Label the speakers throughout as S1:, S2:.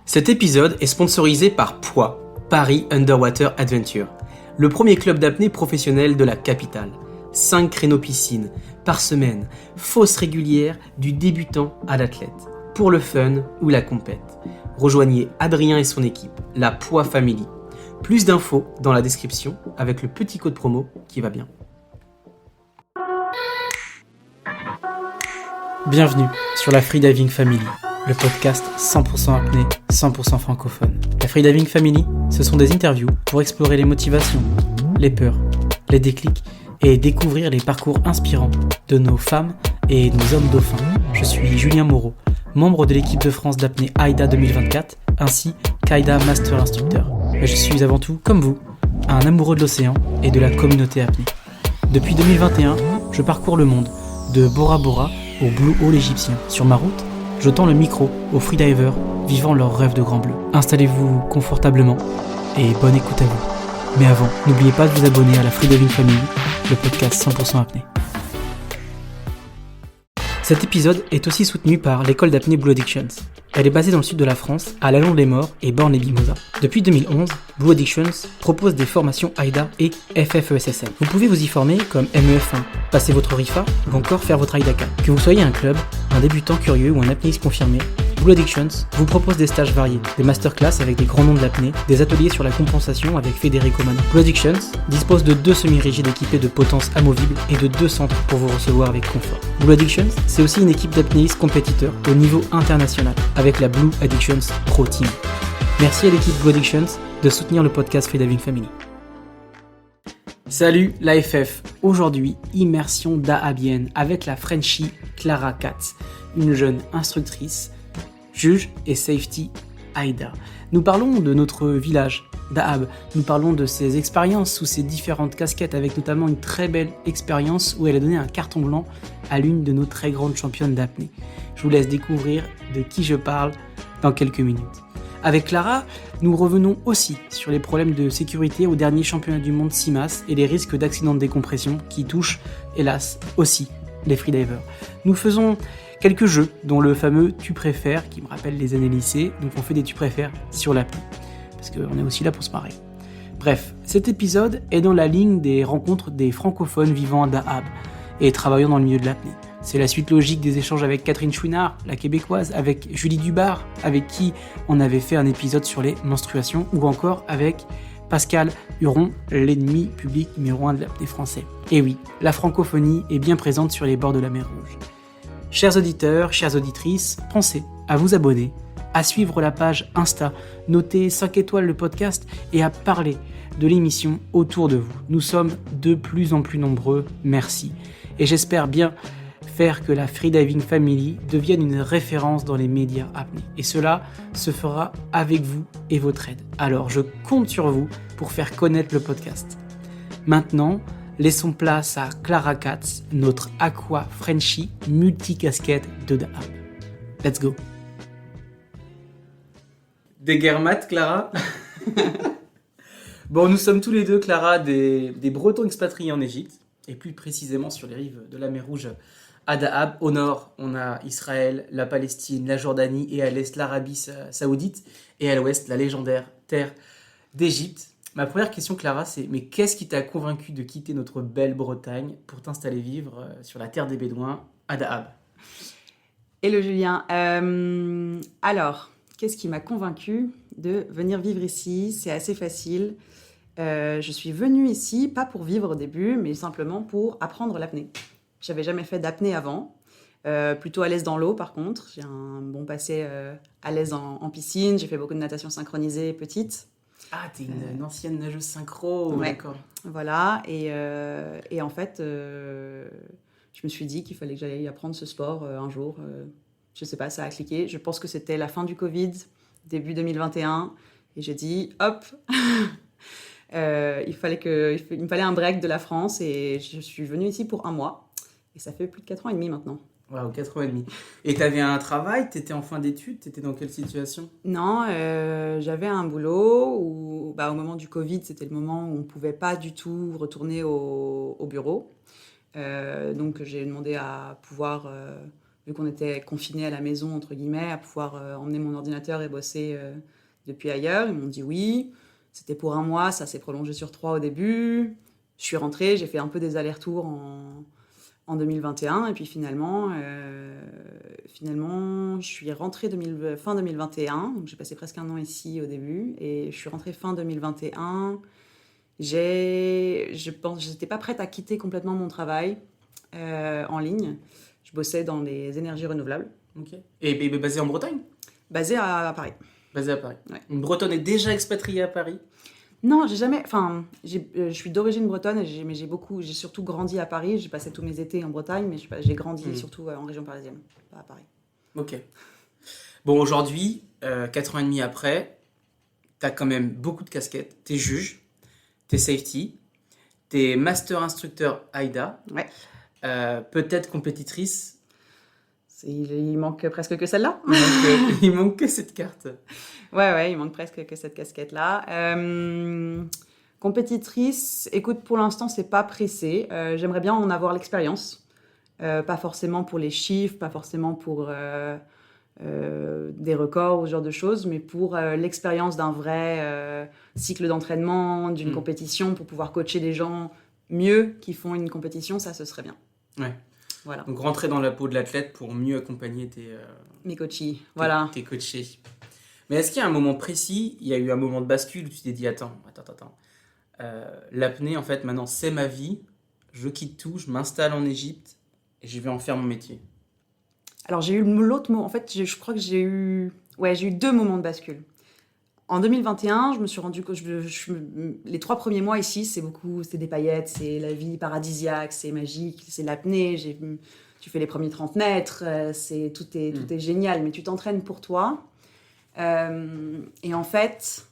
S1: Cet épisode est sponsorisé par POA, Paris Underwater Adventure, le premier club d'apnée professionnel de la capitale. 5 créneaux piscine par semaine, fosses régulières du débutant à l'athlète, pour le fun ou la compète. Rejoignez Adrien et son équipe, la POA Family. Plus d'infos dans la description avec le petit code promo qui va bien. Bienvenue sur la Freediving Family, le podcast 100% apnée, 100% francophone. La Freediving Family, ce sont des interviews pour explorer les motivations, les peurs, les déclics et découvrir les parcours inspirants de nos femmes et nos hommes dauphins. Je suis Julien Moreau, membre de l'équipe de France d'apnée AIDA 2024, ainsi qu'AIDA Master Instructeur. Mais je suis avant tout, comme vous, un amoureux de l'océan et de la communauté apnée. Depuis 2021, je parcours le monde, de Bora Bora au Blue Hole égyptien. Sur ma route, je tends le micro aux freedivers vivant leur rêve de grand bleu. Installez-vous confortablement et bonne écoute à vous. Mais avant, n'oubliez pas de vous abonner à la Freediving Family, le podcast 100% apnée. Cet épisode est aussi soutenu par l'école d'apnée Blue Addictions. Elle est basée dans le sud de la France, à La Londe-les-Morts et Bornes-les-Mimosas. Depuis 2011, Blue Addictions propose des formations AIDA et FFESSM. Vous pouvez vous y former comme MEF1, passer votre RIFA ou encore faire votre AIDA 4. Que vous soyez un club, un débutant curieux ou un apnéiste confirmé, Blue Addictions vous propose des stages variés, des masterclass avec des grands noms de l'apnée, des ateliers sur la compensation avec Federico Mano. Blue Addictions dispose de 2 semi-rigides équipés de potence amovible et de 2 centres pour vous recevoir avec confort. Blue Addictions, c'est aussi une équipe d'apnéistes compétiteurs au niveau international, avec la Blue Addictions Pro Team. Merci à l'équipe Blue Addictions de soutenir le podcast Freediving Family. Salut l'AFF, aujourd'hui immersion dahabienne avec la Frenchie Clara Katz, une jeune instructrice, juge et safety AIDA. Nous parlons de notre village Dahab, nous parlons de ses expériences sous ses différentes casquettes avec notamment une très belle expérience où elle a donné un carton blanc à l'une de nos très grandes championnes d'apnée. Je vous laisse découvrir de qui je parle dans quelques minutes. Avec Clara, nous revenons aussi sur les problèmes de sécurité au dernier championnat du monde CIMAS et les risques d'accidents de décompression qui touchent, hélas, aussi les freedivers. Nous faisons quelques jeux, dont le fameux « tu préfères » qui me rappelle les années lycée, donc on fait des « tu préfères » sur l'apnée, parce qu'on est aussi là pour se marrer. Bref, cet épisode est dans la ligne des rencontres des francophones vivant à Dahab et travaillant dans le milieu de l'apnée. C'est la suite logique des échanges avec Catherine Chouinard, la québécoise, avec Julie Dubar, avec qui on avait fait un épisode sur les menstruations, ou encore avec Pascal Huron, l'ennemi public numéro 1 de l'apnée français. Et oui, la francophonie est bien présente sur les bords de la mer Rouge. Chers auditeurs, chères auditrices, pensez à vous abonner, à suivre la page Insta, noter 5 étoiles le podcast et à parler de l'émission autour de vous. Nous sommes de plus en plus nombreux, merci. Et j'espère bien faire que la Freediving Family devienne une référence dans les médias apnée. Et cela se fera avec vous et votre aide. Alors je compte sur vous pour faire connaître le podcast. Maintenant, laissons place à Clara Katz, notre aqua Frenchie multicasquette de Dahab. Let's go. Des guermates, Clara. Bon, nous sommes tous les deux, Clara, des Bretons expatriés en Égypte, et plus précisément sur les rives de la mer Rouge à Dahab. Au nord, on a Israël, la Palestine, la Jordanie, et à l'est, l'Arabie Saoudite, et à l'ouest, la légendaire terre d'Égypte. Ma première question, Clara, c'est mais qu'est-ce qui t'a convaincu de quitter notre belle Bretagne pour t'installer vivre sur la terre des Bédouins à Dahab ?
S2: Hello Julien. Alors, qu'est-ce qui m'a convaincu de venir vivre ici ? C'est assez facile. Je suis venue ici, pas pour vivre au début, mais simplement pour apprendre l'apnée. J'avais jamais fait d'apnée avant. Plutôt à l'aise dans l'eau, par contre. J'ai un bon passé à l'aise en piscine. J'ai fait beaucoup de natation synchronisée petite.
S1: Ah, t'es une ancienne nageuse synchro,
S2: ouais,
S1: d'accord.
S2: Voilà, et en fait, je me suis dit qu'il fallait que j'aille apprendre ce sport un jour. Je sais pas, ça a cliqué. Je pense que c'était la fin du Covid, début 2021, et j'ai dit, hop il me fallait un break de la France, et je suis venue ici pour 1 mois, et ça fait plus de 4 ans et demi maintenant.
S1: Wow, 4 ans et demi. Et t'avais un travail, t'étais en fin d'études, t'étais dans quelle situation ?
S2: Non, j'avais un boulot où, au moment du Covid, c'était le moment où on ne pouvait pas du tout retourner au bureau. Donc j'ai demandé à pouvoir vu qu'on était confinés à la maison, entre guillemets, à pouvoir emmener mon ordinateur et bosser depuis ailleurs. Ils m'ont dit oui. C'était pour 1 mois, ça s'est prolongé sur 3 au début. Je suis rentrée, j'ai fait un peu des allers-retours en 2021. Et puis finalement, je suis rentrée fin 2021. Donc j'ai passé presque 1 an ici au début. Et je suis rentrée fin 2021. Je pense, j'étais pas prête à quitter complètement mon travail en ligne. Je bossais dans les énergies renouvelables.
S1: Ok. Et basé en Bretagne?
S2: Basée à Paris.
S1: Basé à Paris.
S2: Ouais.
S1: Une Bretonne est déjà expatriée à Paris?
S2: Non, j'ai jamais. Enfin, je suis d'origine bretonne, mais j'ai surtout grandi à Paris. J'ai passé tous mes étés en Bretagne, mais j'ai grandi surtout en région parisienne, pas à Paris.
S1: Ok. Bon, aujourd'hui, 4 ans et demi après, t'as quand même beaucoup de casquettes. T'es juge, t'es safety, t'es master instructeur AIDA,
S2: Ouais.
S1: peut-être compétitrice.
S2: Il manque presque que celle-là.
S1: Il manque que cette carte.
S2: Ouais, il manque presque que cette casquette-là. Compétitrice, écoute, pour l'instant, c'est pas pressé. J'aimerais bien en avoir l'expérience. Pas forcément pour les chiffres, pas forcément pour des records ou ce genre de choses, mais pour l'expérience d'un vrai cycle d'entraînement, d'une compétition, pour pouvoir coacher des gens mieux qui font une compétition, ça, ce serait bien.
S1: Ouais.
S2: Voilà.
S1: Donc rentrer dans la peau de l'athlète pour mieux accompagner
S2: mes coachés. Voilà.
S1: Tes coachés. Mais est-ce qu'il y a un moment précis, il y a eu un moment de bascule où tu t'es dit attends. L'apnée, en fait, maintenant, c'est ma vie. Je quitte tout, je m'installe en Égypte et je vais en faire mon métier.
S2: Alors, j'ai eu l'autre moment. En fait, je crois que j'ai eu 2 moments de bascule. En 2021, je me suis rendu compte, les 3 premiers mois ici, c'est des paillettes, c'est la vie paradisiaque, c'est magique, c'est l'apnée, tu fais les premiers 30 mètres, tout est génial, mais tu t'entraînes pour toi. Et en fait,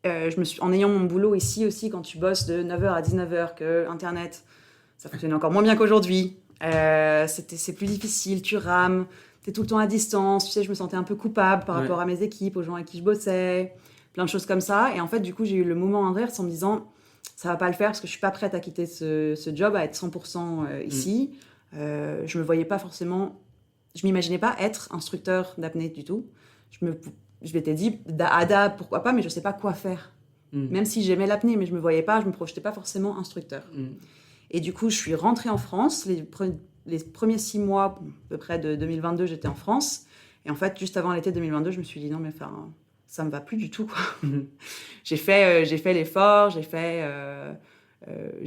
S2: en ayant mon boulot ici aussi, quand tu bosses de 9h à 19h, que Internet, ça fonctionne encore moins bien qu'aujourd'hui, c'est plus difficile, tu rames, t'es tout le temps à distance, tu sais, je me sentais un peu coupable par rapport à mes équipes, aux gens avec qui je bossais, plein de choses comme ça. Et en fait, du coup, j'ai eu le moment inverse en me disant, ça va pas le faire parce que je suis pas prête à quitter ce job, à être 100% ici. Je me voyais pas forcément, je m'imaginais pas être instructeur d'apnée du tout. Je m'étais dit, ADA, pourquoi pas, mais je sais pas quoi faire. Même si j'aimais l'apnée, mais je me projetais pas forcément instructeur. Et du coup, je suis rentrée en France. Les premiers 6 mois, à peu près de 2022, j'étais en France. Et en fait, juste avant l'été 2022, je me suis dit non, mais enfin, ça me va plus du tout, quoi. J'ai fait l'effort, j'ai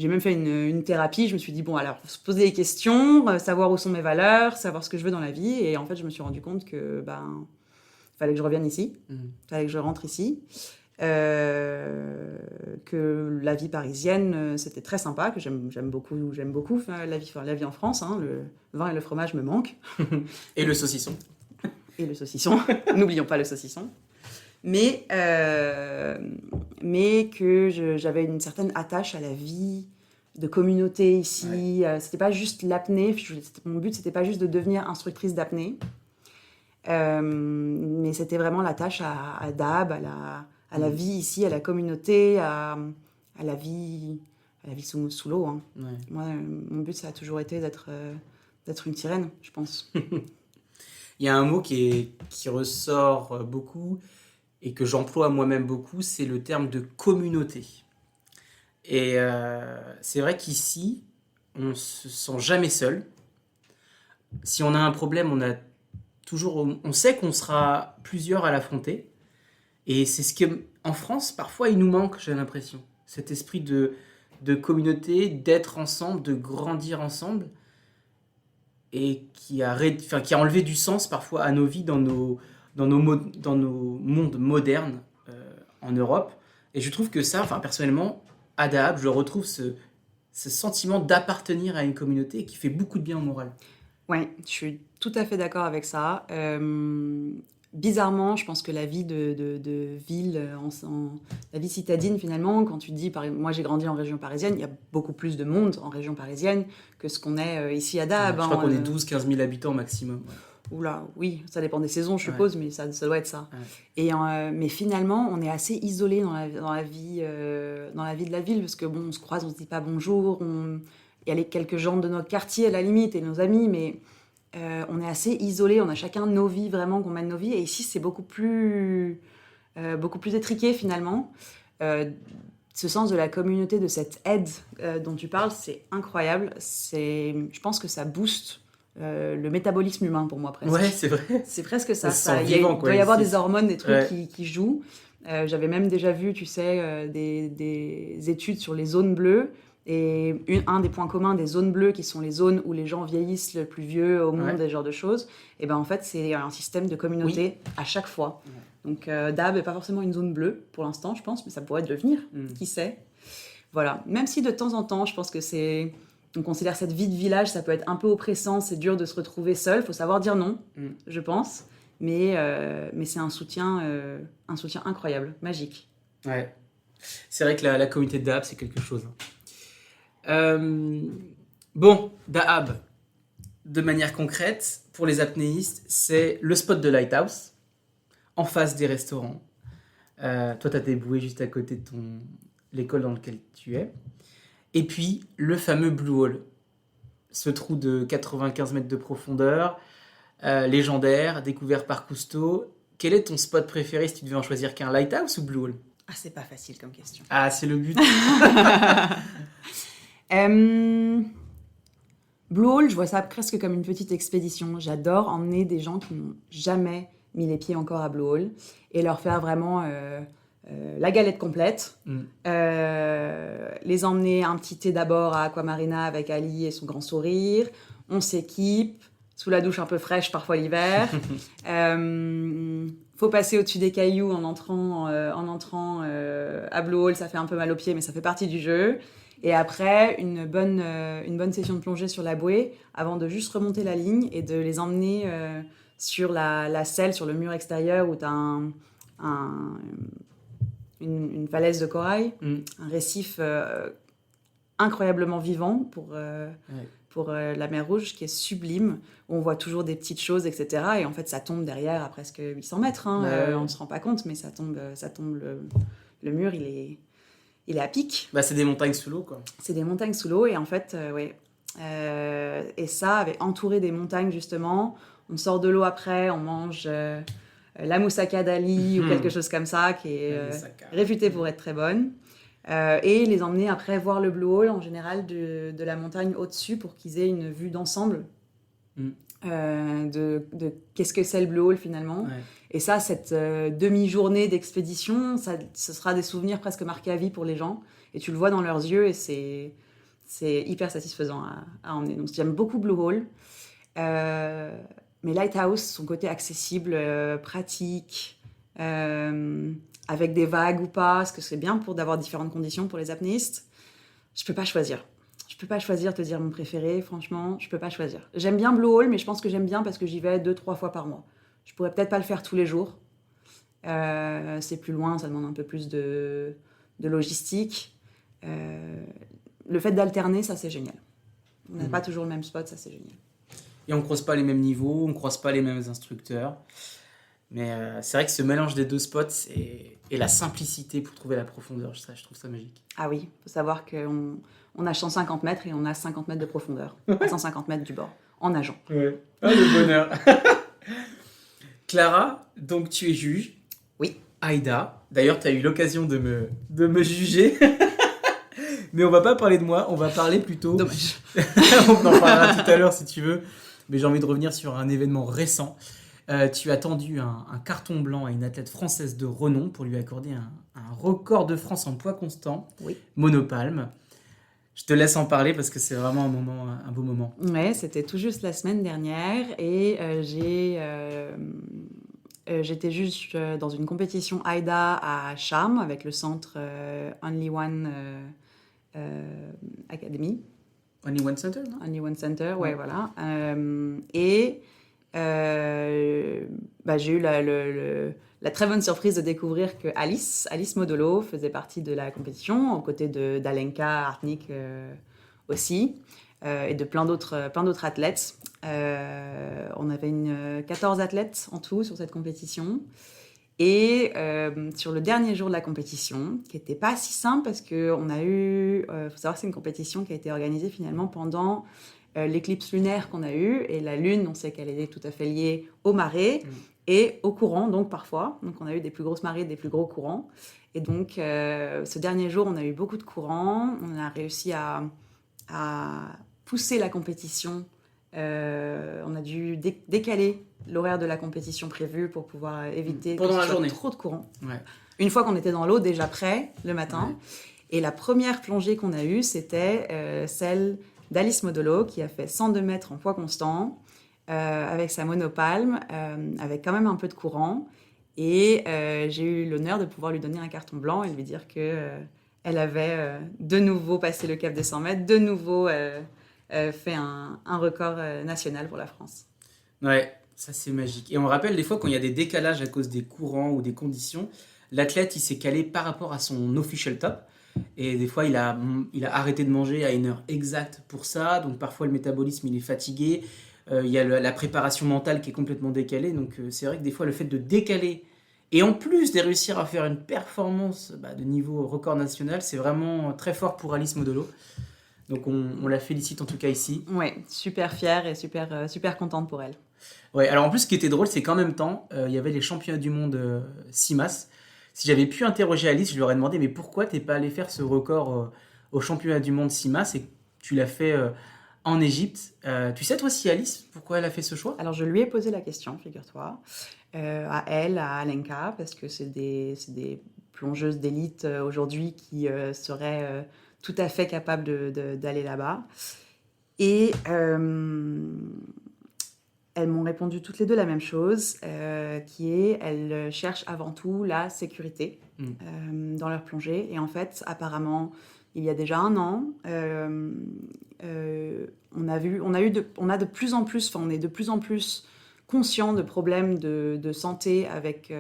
S2: même fait une thérapie. Je me suis dit bon, alors, faut se poser des questions, savoir où sont mes valeurs, savoir ce que je veux dans la vie. Et en fait, je me suis rendu compte que fallait que je revienne ici, fallait que je rentre ici. Que la vie parisienne, c'était très sympa, que j'aime beaucoup la vie en France. Hein, le vin et le fromage me manquent.
S1: Et le saucisson.
S2: Et le saucisson. N'oublions pas le saucisson. Mais que j'avais une certaine attache à la vie de communauté ici. Ouais. C'était pas juste l'apnée. Mon but, c'était pas juste de devenir instructrice d'apnée. Mais c'était vraiment l'attache à DAB, à la vie ici, à la communauté, à la vie sous l'eau. Hein. Ouais. Moi, mon but, ça a toujours été d'être une sirène, je pense.
S1: Il y a un mot qui ressort beaucoup et que j'emploie moi-même beaucoup, c'est le terme de communauté. Et c'est vrai qu'ici, on ne se sent jamais seul. Si on a un problème, on sait qu'on sera plusieurs à l'affronter. Et c'est ce qu'en France, parfois, il nous manque, j'ai l'impression. Cet esprit de communauté, d'être ensemble, de grandir ensemble. Et qui a enlevé du sens, parfois, à nos vies dans nos mondes modernes en Europe. Et je trouve que ça, personnellement, à Dahab, je retrouve ce sentiment d'appartenir à une communauté qui fait beaucoup de bien au moral.
S2: Oui, je suis tout à fait d'accord avec ça. Bizarrement, je pense que la vie de ville, la vie citadine finalement, quand tu te dis, moi j'ai grandi en région parisienne, il y a beaucoup plus de monde en région parisienne que ce qu'on est ici à Dahab.
S1: Je crois qu'on est 12-15 000 habitants maximum. Ouais.
S2: Oula, oui, ça dépend des saisons, je suppose, mais ça doit être ça. Ouais. Mais finalement, on est assez isolé dans la vie de la ville, parce que on se croise, on se dit pas bonjour, il y a quelques gens de notre quartier à la limite et nos amis, mais on est assez isolés, on a chacun nos vies, vraiment, qu'on mène nos vies. Et ici, c'est beaucoup plus étriqué, finalement. Ce sens de la communauté, de cette aide dont tu parles, c'est incroyable. Je pense que ça booste le métabolisme humain, pour moi, presque.
S1: Ouais, c'est vrai.
S2: C'est presque ça.
S1: Il
S2: doit y avoir des hormones, des trucs
S1: Ouais.
S2: qui jouent. J'avais même déjà vu, tu sais, des études sur les zones bleues. Et un des points communs des zones bleues, qui sont les zones où les gens vieillissent le plus vieux au monde,
S1: Ouais.
S2: ce genre de choses, et ben en fait, c'est un système de communauté à chaque fois.
S1: Ouais.
S2: Donc, Dab n'est pas forcément une zone bleue pour l'instant, je pense, mais ça pourrait devenir, qui sait. Voilà. Même si de temps en temps, je pense que on considère cette vie de village, ça peut être un peu oppressant, c'est dur de se retrouver seul, il faut savoir dire non, je pense. Mais c'est un soutien incroyable, magique.
S1: Ouais. C'est vrai que la communauté de Dahab, c'est quelque chose. Bon, Dahab, de manière concrète, pour les apnéistes, c'est le spot de Lighthouse, en face des restaurants. Toi, tu as tes bouées juste à côté de l'école dans laquelle tu es. Et puis, le fameux Blue Hole, ce trou de 95 mètres de profondeur, légendaire, découvert par Cousteau. Quel est ton spot préféré si tu devais en choisir qu'un, Lighthouse ou Blue Hole?
S2: Ah, c'est pas facile comme question.
S1: Ah, c'est le but.
S2: Blue Hole, je vois ça presque comme une petite expédition. J'adore emmener des gens qui n'ont jamais mis les pieds encore à Blue Hole et leur faire vraiment la galette complète. Les emmener un petit thé d'abord à Aquamarina avec Ali et son grand sourire. On s'équipe, sous la douche un peu fraîche parfois l'hiver. Faut passer au-dessus des cailloux en entrant à Blue Hole, ça fait un peu mal aux pieds, mais ça fait partie du jeu. Et après, une bonne session de plongée sur la bouée, avant de juste remonter la ligne et de les emmener sur la selle, sur le mur extérieur, où tu as une falaise de corail, un récif incroyablement vivant pour la mer Rouge, qui est sublime, où on voit toujours des petites choses, etc. Et en fait, ça tombe derrière à presque 800 mètres. On ne se rend pas compte, mais ça tombe le mur, il est à pic.
S1: Bah, c'est des montagnes sous l'eau, quoi.
S2: C'est des montagnes sous l'eau, et en fait, et ça, avec entouré des montagnes, justement, on sort de l'eau après, on mange la moussaka d'Ali ou quelque chose comme ça, qui est réputée pour être très bonne. Et les emmener après voir le Blue Hole, en général, de la montagne au-dessus, pour qu'ils aient une vue d'ensemble de qu'est-ce que c'est le Blue Hole, finalement.
S1: Ouais.
S2: Et ça, cette demi-journée d'expédition, ce sera des souvenirs presque marqués à vie pour les gens. Et tu le vois dans leurs yeux, et c'est hyper satisfaisant à emmener. Donc j'aime beaucoup Blue Hole. Mais Lighthouse, son côté accessible, pratique, avec des vagues ou pas, parce que c'est bien d'avoir différentes conditions pour les apnéistes. Je peux pas choisir. Je peux pas choisir, te dire mon préféré, franchement, je peux pas choisir. J'aime bien Blue Hole, mais je pense que j'aime bien parce que j'y vais 2-3 fois par mois. Je pourrais peut-être pas le faire tous les jours. C'est plus loin, ça demande un peu plus de logistique. Le fait d'alterner, ça c'est génial. On n'a pas toujours le même spot, ça c'est génial.
S1: Et on ne croise pas les mêmes niveaux, on ne croise pas les mêmes instructeurs. Mais c'est vrai que ce mélange des deux spots et la simplicité pour trouver la profondeur, ça, je trouve ça magique.
S2: Ah oui, il faut savoir qu'on a 150 mètres et on a 50 mètres de profondeur. 150 mètres du bord, en nageant.
S1: Ouais. Ah, le bonheur. Clara, donc tu es juge.
S2: Oui.
S1: Aïda, d'ailleurs tu as eu l'occasion de me juger. Mais on va pas parler de moi, on va parler plutôt...
S2: Dommage.
S1: On en parlera tout à l'heure si tu veux. Mais j'ai envie de revenir sur un événement récent. Tu as tendu un carton blanc à une athlète française de renom pour lui accorder un record de France en poids constant,
S2: Oui.
S1: monopalme. Je te laisse en parler parce que c'est vraiment un beau moment.
S2: Ouais, c'était tout juste la semaine dernière et j'étais juste dans une compétition AIDA à Charmes avec le centre Only One Academy.
S1: Only One Center, non?
S2: Only One Center, ouais,
S1: Ouais.
S2: voilà. J'ai eu la très bonne surprise de découvrir que Alice Modolo faisait partie de la compétition, aux côtés d'Alenka Hartnik aussi, et de plein d'autres athlètes. On avait 14 athlètes en tout sur cette compétition. Et sur le dernier jour de la compétition, qui n'était pas si simple parce qu'on a eu... faut savoir que c'est une compétition qui a été organisée finalement pendant l'éclipse lunaire qu'on a eue. Et la Lune, on sait qu'elle est tout à fait liée aux marées et au courant, donc parfois. Donc on a eu des plus grosses marées, des plus gros courants. Et donc ce dernier jour, on a eu beaucoup de courants. On a réussi à pousser la compétition. On a dû décaler l'horaire de la compétition prévue pour pouvoir éviter
S1: pendant la journée
S2: trop de courants.
S1: Ouais.
S2: Une fois qu'on était dans l'eau, déjà prêt le matin. Ouais. Et la première plongée qu'on a eue, c'était celle d'Alice Modolo, qui a fait 102 mètres en poids constant, avec sa monopalme, avec quand même un peu de courant. Et j'ai eu l'honneur de pouvoir lui donner un carton blanc et lui dire qu'elle avait de nouveau passé le cap des 100 mètres, de nouveau fait un record national pour la France.
S1: Ouais, ça c'est magique. Et on rappelle des fois quand il y a des décalages à cause des courants ou des conditions, l'athlète il s'est calé par rapport à son official top. Et des fois il a arrêté de manger à une heure exacte pour ça. Donc parfois le métabolisme il est fatigué. Il y a la préparation mentale qui est complètement décalée. Donc c'est vrai que des fois le fait de décaler et en plus de réussir à faire une performance de niveau record national, c'est vraiment très fort pour Alice Modolo. Donc on la félicite en tout cas ici.
S2: Ouais, super fière et super contente pour elle.
S1: Ouais, alors en plus ce qui était drôle c'est qu'en même temps il y avait les championnats du monde CIMAS. Si j'avais pu interroger Alice, je lui aurais demandé mais pourquoi t'es pas allé faire ce record au championnat du monde CIMAS et tu l'as fait en Égypte. Tu sais toi si Alice pourquoi elle a fait ce choix ?
S2: Alors je lui ai posé la question, figure-toi, à elle, à Alenka, parce que c'est des plongeuses d'élite aujourd'hui qui seraient tout à fait capables d'aller là-bas. Et elles m'ont répondu toutes les deux la même chose, qui est elles cherchent avant tout la sécurité dans leur plongée. Et en fait, apparemment, il y a déjà un an, on a de plus en plus, on est de plus en plus conscient de problèmes de santé avec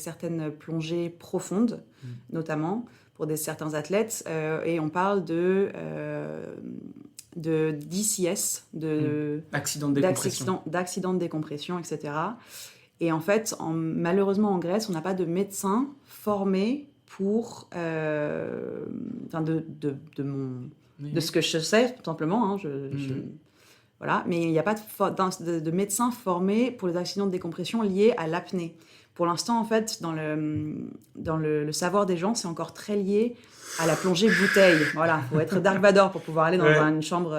S2: certaines plongées profondes, notamment pour certains athlètes, et on parle d'ICS,
S1: accident de décompression.
S2: d'accident de décompression, etc. Et en fait, malheureusement en Grèce, on n'a pas de médecins formés pour, de ce que je sais, tout simplement, hein, voilà, mais il n'y a pas de médecins formés pour les accidents de décompression liés à l'apnée. Pour l'instant, en fait, dans le savoir des gens, c'est encore très lié à la plongée bouteille. Voilà, il faut être Dark Vador pour pouvoir aller dans une chambre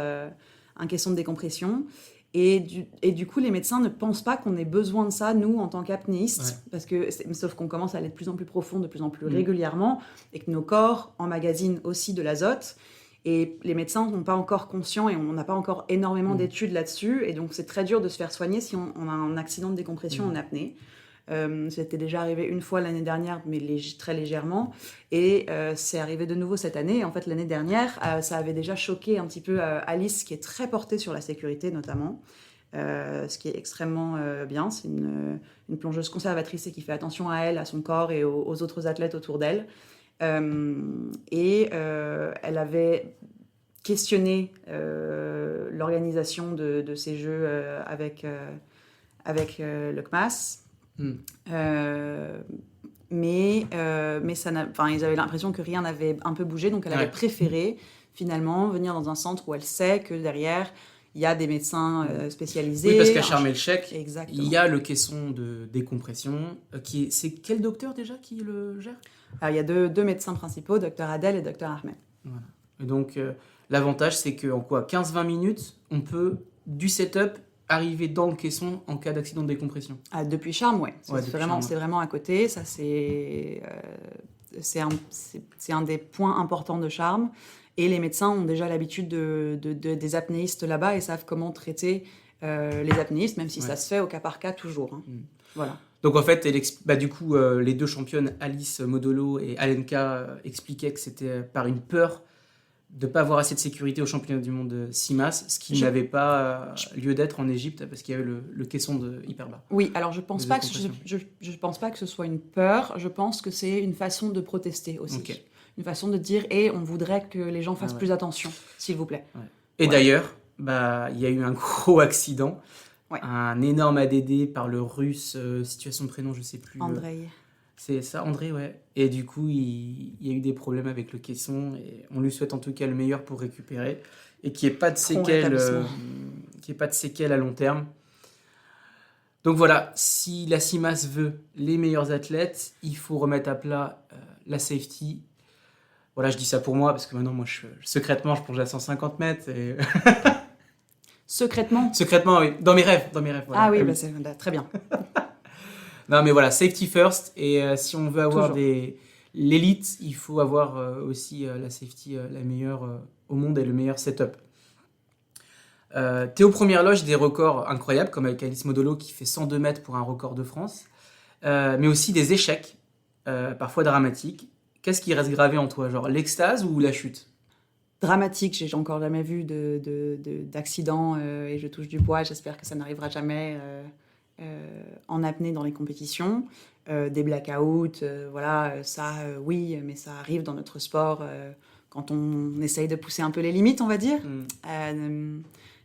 S2: en question de décompression. Et du coup, les médecins ne pensent pas qu'on ait besoin de ça, nous, en tant qu'apnéistes, parce que, sauf qu'on commence à aller de plus en plus profond, de plus en plus régulièrement, et que nos corps emmagasinent aussi de l'azote. Et les médecins ne sont pas encore conscients et on n'a pas encore énormément d'études là-dessus. Et donc, c'est très dur de se faire soigner si on a un accident de décompression en apnée. C'était déjà arrivé une fois l'année dernière, mais très légèrement. Et c'est arrivé de nouveau cette année. Et en fait, l'année dernière, ça avait déjà choqué un petit peu Alice, qui est très portée sur la sécurité, notamment. Ce qui est extrêmement bien. C'est une plongeuse conservatrice et qui fait attention à elle, à son corps et aux autres athlètes autour d'elle. Elle avait questionné l'organisation de ces jeux avec le CMAS. Mais ils avaient l'impression que rien n'avait un peu bougé, donc elle avait préféré finalement venir dans un centre où elle sait que derrière il y a des médecins spécialisés.
S1: Oui, parce qu'à Sharm el-Sheikh,
S2: exactement,
S1: il y a le caisson de décompression. C'est quel docteur déjà qui le gère ?
S2: Alors, il y a deux médecins principaux, Dr Adel et Dr Ahmed.
S1: Voilà. Et donc, l'avantage, c'est qu'en 15-20 minutes, on peut, du setup, arriver dans le caisson en cas d'accident de décompression.
S2: Depuis Sharm, ouais.
S1: C'est
S2: vraiment à côté. Ça, c'est un des points importants de Sharm. Et les médecins ont déjà l'habitude des apnéistes là-bas et savent comment traiter les apnéistes, même si ça se fait au cas par cas toujours. Hein. Voilà.
S1: Donc en fait, du coup, les deux championnes, Alice Modolo et Alenka, expliquaient que c'était par une peur de ne pas avoir assez de sécurité au championnat du monde CIMAS, ce qui n'avait pas lieu d'être en Égypte parce qu'il y avait le caisson de hyper bas.
S2: Oui, alors je pense pas que ce soit une peur, je pense que c'est une façon de protester aussi. Okay. Une façon de dire on voudrait que les gens fassent plus attention, s'il vous plaît. Ouais.
S1: Et d'ailleurs, il y a eu un gros accident. Ouais. Un énorme ADD par le russe, situation de prénom, je sais plus.
S2: Andrei.
S1: C'est ça, Andrei, ouais. Et du coup, il y a eu des problèmes avec le caisson et on lui souhaite en tout cas le meilleur pour récupérer. et qu'il n'y ait pas de séquelles, à long terme. Donc voilà, si la CIMAS veut les meilleurs athlètes, il faut remettre à plat la safety. Voilà, je dis ça pour moi, parce que maintenant, moi, secrètement, je plonge à 150 mètres. Et...
S2: Secrètement ?
S1: Secrètement, oui. Dans mes rêves. Voilà.
S2: Ah oui, c'est très bien.
S1: Non, mais voilà, safety first. Et si on veut avoir l'élite, il faut avoir aussi la safety la meilleure au monde et le meilleur setup. T'es aux premières loges des records incroyables, comme avec Alice Modolo qui fait 102 mètres pour un record de France, mais aussi des échecs, parfois dramatiques. Qu'est-ce qui reste gravé en toi, genre l'extase ou la chute ?
S2: Dramatique, j'ai encore jamais vu d'accident et je touche du bois, j'espère que ça n'arrivera jamais en apnée dans les compétitions. Des blackouts, voilà, ça oui, mais ça arrive dans notre sport quand on essaye de pousser un peu les limites, on va dire.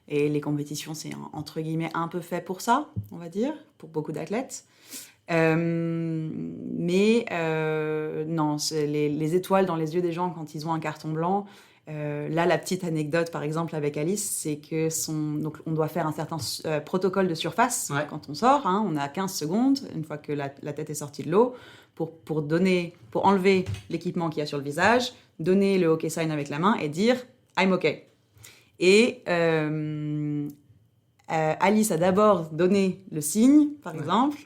S2: Et les compétitions, c'est entre guillemets un peu fait pour ça, on va dire, pour beaucoup d'athlètes. Mais non, c'est les étoiles dans les yeux des gens quand ils ont un carton blanc. Là, la petite anecdote, par exemple, avec Alice, c'est que donc, on doit faire un certain protocole de surface quand on sort. Hein, on a 15 secondes, une fois que la tête est sortie de l'eau, pour enlever l'équipement qu'il y a sur le visage, donner le OK sign avec la main et dire « I'm OK ». Et Alice a d'abord donné le signe, par exemple.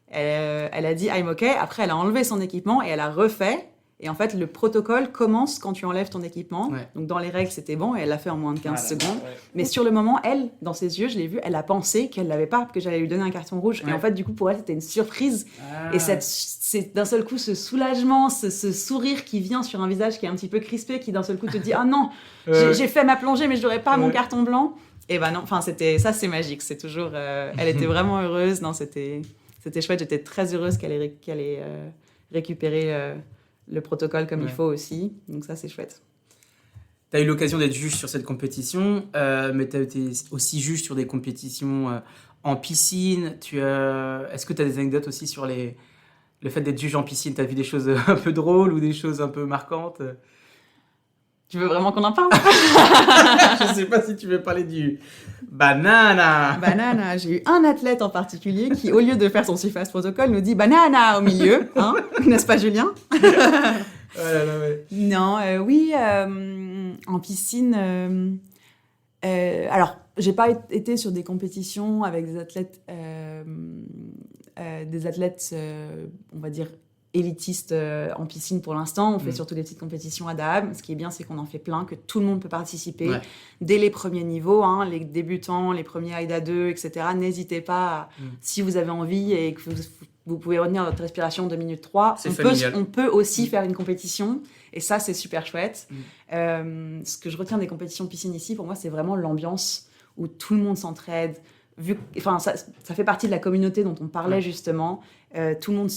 S2: Elle a dit « I'm OK ». Après, elle a enlevé son équipement et elle a refait. Et en fait, le protocole commence quand tu enlèves ton équipement. Ouais. Donc, dans les règles, c'était bon. Et elle l'a fait en moins de 15 secondes. Ouais. Mais sur le moment, elle, dans ses yeux, je l'ai vu, elle a pensé qu'elle ne l'avait pas, que j'allais lui donner un carton rouge. Ouais. Et en fait, du coup, pour elle, c'était une surprise. Et c'est d'un seul coup ce soulagement, ce sourire qui vient sur un visage qui est un petit peu crispé, qui d'un seul coup te dit « Ah non, j'ai fait ma plongée, mais je n'aurais pas mon carton blanc. » Et ben non, enfin, ça, c'est magique. C'est toujours... elle était vraiment heureuse. Non, c'était chouette. J'étais très heureuse qu'elle ait récupéré... le protocole comme il faut aussi, donc ça c'est chouette.
S1: Tu as eu l'occasion d'être juge sur cette compétition, mais tu as été aussi juge sur des compétitions en piscine. Est-ce que tu as des anecdotes aussi sur le fait d'être juge en piscine ? Tu as vu des choses un peu drôles ou des choses un peu marquantes ?
S2: Tu veux vraiment qu'on en parle ?
S1: Je sais pas si tu veux parler du banana.
S2: Banana, j'ai eu un athlète en particulier qui, au lieu de faire son surface protocole, nous dit banana au milieu, hein ? N'est-ce pas, Julien ? Non, oui, en piscine. Alors, j'ai pas été sur des compétitions avec des athlètes, on va dire, élitistes en piscine pour l'instant. On fait surtout des petites compétitions à Dahab. Ce qui est bien, c'est qu'on en fait plein, que tout le monde peut participer dès les premiers niveaux, hein, les débutants, les premiers AIDA 2, etc. N'hésitez pas, si vous avez envie et que vous pouvez retenir votre respiration 2 minutes 3, on peut aussi faire une compétition. Et ça, c'est super chouette. Ce que je retiens des compétitions de piscine ici, pour moi, c'est vraiment l'ambiance où tout le monde s'entraide. Ça fait partie de la communauté dont on parlait justement. Tout le monde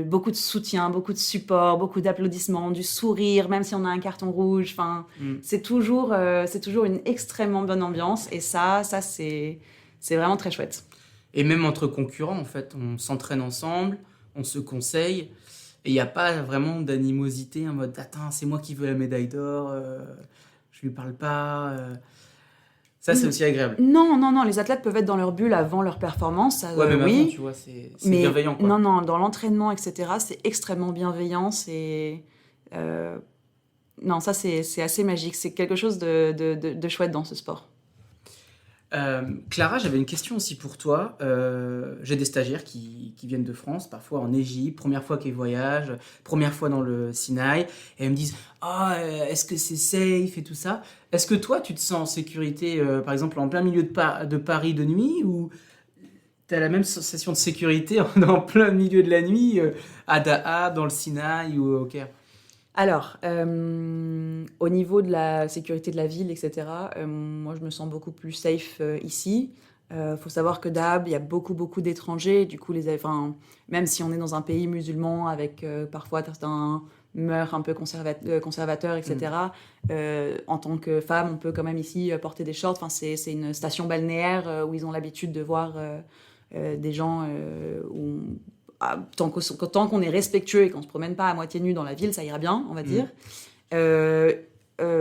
S2: beaucoup de soutien, beaucoup de support, beaucoup d'applaudissements, du sourire, même si on a un carton rouge. C'est toujours une extrêmement bonne ambiance. Et ça c'est vraiment très chouette.
S1: Et même entre concurrents, en fait, on s'entraîne ensemble, on se conseille. Et il n'y a pas vraiment d'animosité en mode « Attends, c'est moi qui veux la médaille d'or, je lui parle pas. » Ça, c'est aussi agréable.
S2: Non, les athlètes peuvent être dans leur bulle avant leur performance. Ça,
S1: même avant, tu vois, c'est bienveillant. Quoi.
S2: Non, dans l'entraînement, etc., c'est extrêmement bienveillant. Non, ça, c'est assez magique. C'est quelque chose de chouette dans ce sport.
S1: Clara, j'avais une question aussi pour toi. J'ai des stagiaires qui viennent de France, parfois en Égypte, première fois qu'ils voyagent, première fois dans le Sinaï, et elles me disent « est-ce que c'est safe et tout ça ?» Est-ce que toi, tu te sens en sécurité, par exemple, en plein milieu de Paris de nuit, ou tu as la même sensation de sécurité en plein milieu de la nuit, à Dahab, dans le Sinaï ou au Caire ?
S2: Alors, au niveau de la sécurité de la ville, etc., moi, je me sens beaucoup plus safe ici. Faut savoir que Dahab, il y a beaucoup d'étrangers. Du coup, même si on est dans un pays musulman avec parfois certains mœurs un peu conservateurs, etc., en tant que femme, on peut quand même ici porter des shorts. C'est une station balnéaire où ils ont l'habitude de voir des gens tant qu'on est respectueux et qu'on ne se promène pas à moitié nu dans la ville, ça ira bien, on va dire.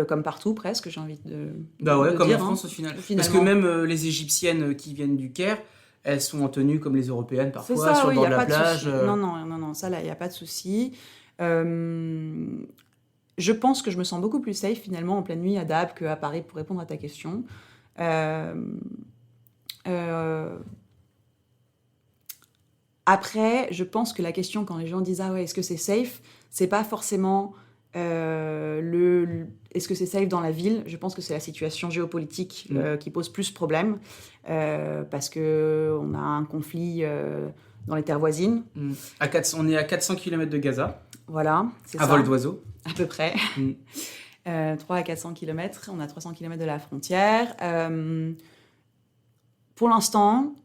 S2: comme partout presque, j'ai envie de
S1: Bah ouais,
S2: de
S1: comme en
S2: dire,
S1: France au final. Parce que
S2: finalement.
S1: même les Égyptiennes qui viennent du Caire, elles sont en tenue comme les Européennes
S2: C'est
S1: parfois,
S2: ça,
S1: sur le
S2: oui, il
S1: bord
S2: n'y
S1: de
S2: a
S1: la
S2: pas de
S1: plage.
S2: souci. Non, non, non, non, ça là, il n'y a pas de souci. Euh, je pense que je me sens beaucoup plus safe finalement en pleine nuit à Dahab qu'à Paris pour répondre à ta question. Euh, euh, Après, je pense que la question quand les gens disent ah ouais, est-ce que c'est safe, c'est pas forcément est-ce que c'est safe dans la ville. Je pense que c'est la situation géopolitique qui pose plus problème parce que on a un conflit dans les terres voisines.
S1: On est à 400 km de Gaza,
S2: Voilà, c'est
S1: à
S2: ça,
S1: vol d'oiseau.
S2: à peu près.
S1: Mm.
S2: 3 à 400 km, on a 300 km de la frontière. Pour l'instant,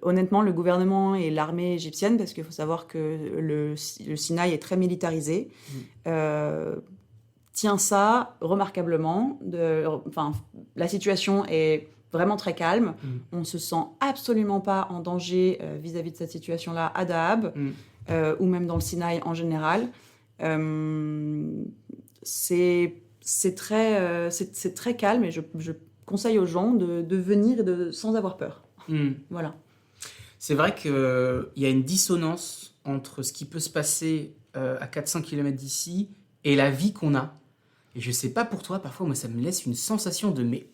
S2: honnêtement, le gouvernement et l'armée égyptienne, parce qu'il faut savoir que le Sinaï est très militarisé, tient ça remarquablement. La situation est vraiment très calme. On ne se sent absolument pas en danger vis-à-vis de cette situation-là à Dahab, ou même dans le Sinaï en général. C'est très calme et je conseille aux gens de venir sans avoir peur. Voilà.
S1: C'est vrai qu'il y a une dissonance entre ce qui peut se passer à 400 km d'ici et la vie qu'on a. Et je sais pas pour toi, parfois, moi, ça me laisse une sensation de mais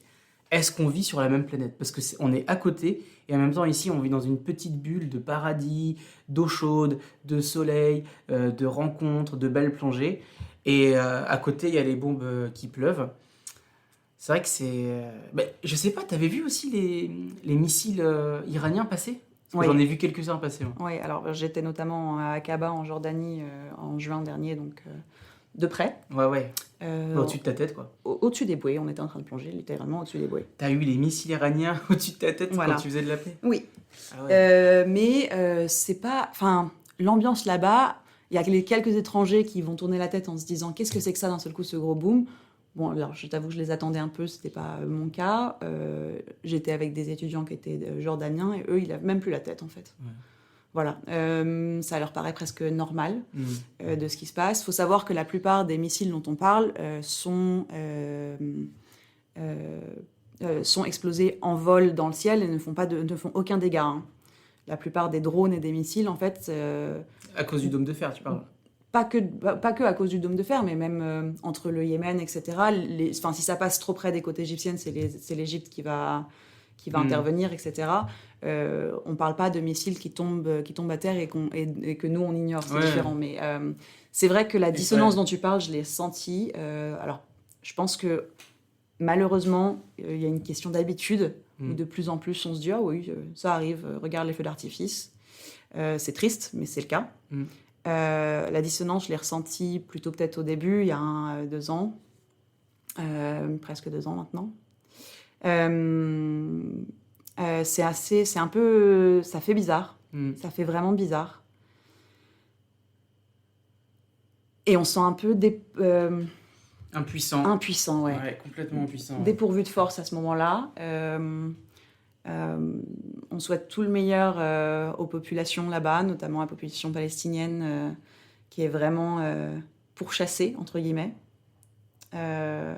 S1: est-ce qu'on vit sur la même planète? Parce que on est à côté et en même temps, ici, on vit dans une petite bulle de paradis, d'eau chaude, de soleil, de rencontres, de belles plongées. Et à côté, il y a les bombes qui pleuvent. C'est vrai que c'est... je sais pas, t'avais vu aussi les missiles iraniens passer? Parce que
S2: Oui.
S1: j'en ai vu quelques-uns passer. Moi.
S2: Oui, alors j'étais notamment à Aqaba en Jordanie en juin dernier, donc de près.
S1: Ouais. Au-dessus de ta tête, quoi.
S2: Au-dessus des bouées, on était en train de plonger littéralement au-dessus des bouées.
S1: T'as eu les missiles iraniens au-dessus de ta tête
S2: Voilà.
S1: quand tu faisais de la paix?
S2: Oui.
S1: Ah ouais.
S2: Mais c'est pas... Enfin, l'ambiance là-bas, il y a les quelques étrangers qui vont tourner la tête en se disant « Qu'est-ce que c'est que ça d'un seul coup, ce gros boom ?» Bon, alors je t'avoue que je les attendais un peu, c'était pas mon cas. J'étais avec des étudiants qui étaient jordaniens et eux, ils lèvent même plus la tête en fait.
S1: Ouais.
S2: Voilà, ça leur paraît presque normal de ce qui se passe. Il faut savoir que la plupart des missiles dont on parle sont explosés en vol dans le ciel et ne font aucun dégât. Hein. La plupart des drones et des missiles, en fait...
S1: À cause du dôme de fer, tu parles?
S2: Pas que à cause du dôme de fer, mais même entre le Yémen, etc. Si ça passe trop près des côtes égyptiennes, c'est l'Égypte qui va intervenir, etc. On ne parle pas de missiles qui tombent à terre et que nous, on ignore. C'est différent. Mais c'est vrai que la dissonance dont tu parles, je l'ai sentie. Alors, je pense que malheureusement, il y a une question d'habitude. Où de plus en plus, on se dit « Ah oui, ça arrive, regarde les feux d'artifice. » C'est triste, mais c'est le cas. La dissonance, je l'ai ressentie plutôt peut-être au début, il y a 2 ans. Presque 2 ans maintenant. C'est un peu... Ça fait bizarre. Ça fait vraiment bizarre. Et on se sent un peu...
S1: Impuissant.
S2: Impuissant, ouais.
S1: Ouais, complètement impuissant.
S2: Dépourvu de force à ce moment-là. On souhaite tout le meilleur aux populations là-bas, notamment à la population palestinienne qui est vraiment pourchassée, entre guillemets. Mais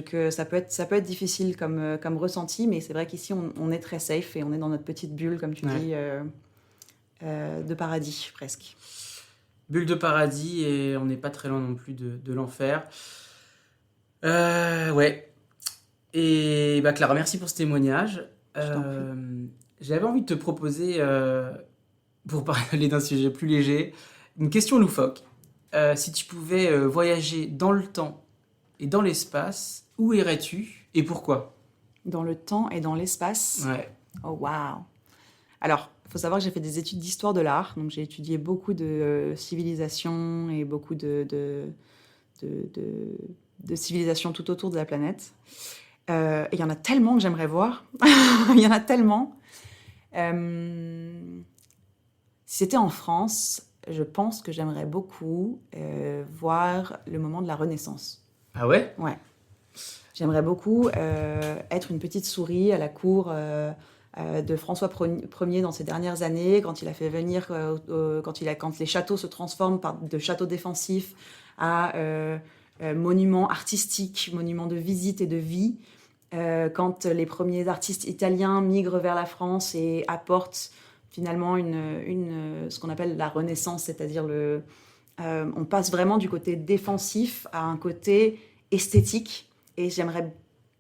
S2: que ça peut être difficile comme ressenti, mais c'est vrai qu'ici, on est très safe et on est dans notre petite bulle, comme tu dis, de paradis, presque.
S1: Bulle de paradis et on n'est pas très loin non plus de l'enfer. Ouais. Et Clara, merci pour ce témoignage. J'avais envie de te proposer, pour parler d'un sujet plus léger, une question loufoque. Si tu pouvais voyager dans le temps et dans l'espace, où irais-tu et pourquoi?
S2: Dans le temps et dans l'espace?
S1: Ouais.
S2: Oh, waouh! Alors, il faut savoir que j'ai fait des études d'histoire de l'art, donc j'ai étudié beaucoup de civilisations et beaucoup de civilisations tout autour de la planète. Il y en a tellement que j'aimerais voir. Il y en a tellement. Si c'était en France, je pense que j'aimerais beaucoup voir le moment de la Renaissance.
S1: Ah ouais?
S2: Ouais. J'aimerais beaucoup être une petite souris à la cour de François Ier dans ces dernières années, quand il a fait venir, quand les châteaux se transforment de châteaux défensifs à monuments artistiques, monuments de visite et de vie, quand les premiers artistes italiens migrent vers la France et apportent finalement ce qu'on appelle la Renaissance, c'est-à-dire on passe vraiment du côté défensif à un côté esthétique. Et j'aimerais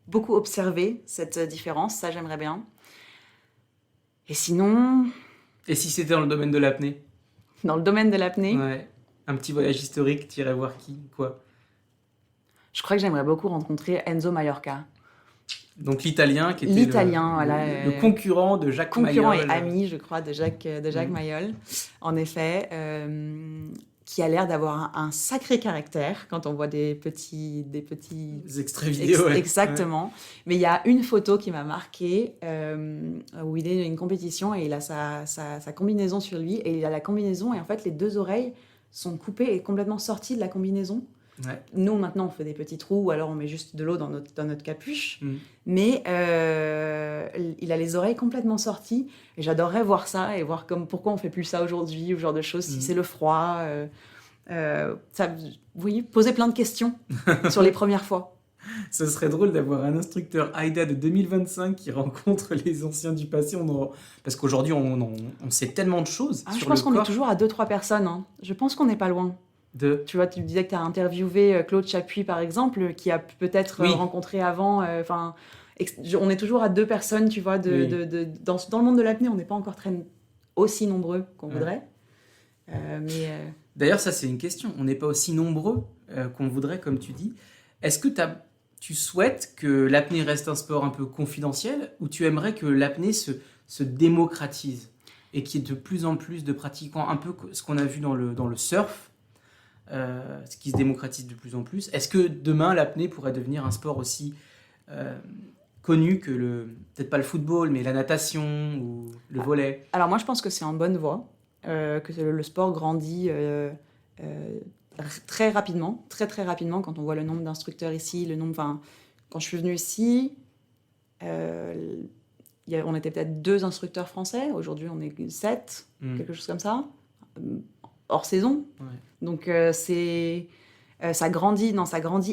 S2: beaucoup observer cette différence, ça j'aimerais bien. Et sinon...
S1: Et si c'était dans le domaine de l'apnée ?
S2: Dans le domaine de l'apnée ?
S1: Ouais. Un petit voyage historique, t'irais voir qui, quoi ?
S2: Je crois que j'aimerais beaucoup rencontrer Enzo Maiorca.
S1: Donc l'italien qui était le concurrent de Jacques Mayol.
S2: Concurrent et ami, je crois, de Jacques Mayol. En effet, qui a l'air d'avoir un sacré caractère quand on voit des petits
S1: extraits vidéo.
S2: Exactement. Ouais. Mais il y a une photo qui m'a marquée où il est dans une compétition et il a sa combinaison sur lui et il a la combinaison et en fait les deux oreilles sont coupées et complètement sorties de la combinaison. Ouais. Nous, maintenant, on fait des petits trous ou alors on met juste de l'eau dans notre capuche. Mais il a les oreilles complètement sorties. Et j'adorerais voir ça et voir pourquoi on ne fait plus ça aujourd'hui ou ce genre de choses. Si c'est le froid. Poser plein de questions sur les premières fois.
S1: Ce serait drôle d'avoir un instructeur AIDA de 2025 qui rencontre les anciens du passé. Parce qu'aujourd'hui, on sait tellement de choses sur
S2: je pense
S1: le
S2: qu'on
S1: corps.
S2: est toujours à 2-3 personnes. Hein. Je pense qu'on n'est pas loin. Tu vois, tu disais que tu as interviewé Claude Chapuis, par exemple, qui a peut-être rencontré avant. On est toujours à 2 personnes, tu vois. Dans le monde de l'apnée, on n'est pas encore aussi nombreux qu'on voudrait.
S1: D'ailleurs, ça, c'est une question. On n'est pas aussi nombreux qu'on voudrait, comme tu dis. Est-ce que tu souhaites que l'apnée reste un sport un peu confidentiel ou tu aimerais que l'apnée se démocratise et qu'il y ait de plus en plus de pratiquants, un peu ce qu'on a vu dans le surf, ce qui se démocratise de plus en plus. Est-ce que demain, l'apnée pourrait devenir un sport aussi connu que peut-être pas le football, mais la natation ou le volley ?
S2: Alors moi, je pense que c'est en bonne voie, que le sport grandit très rapidement, très très rapidement, quand on voit le nombre d'instructeurs ici, quand je suis venue ici, on était peut-être 2 instructeurs français, aujourd'hui on est 7, quelque chose comme ça, hors saison. Ouais. Donc ça grandit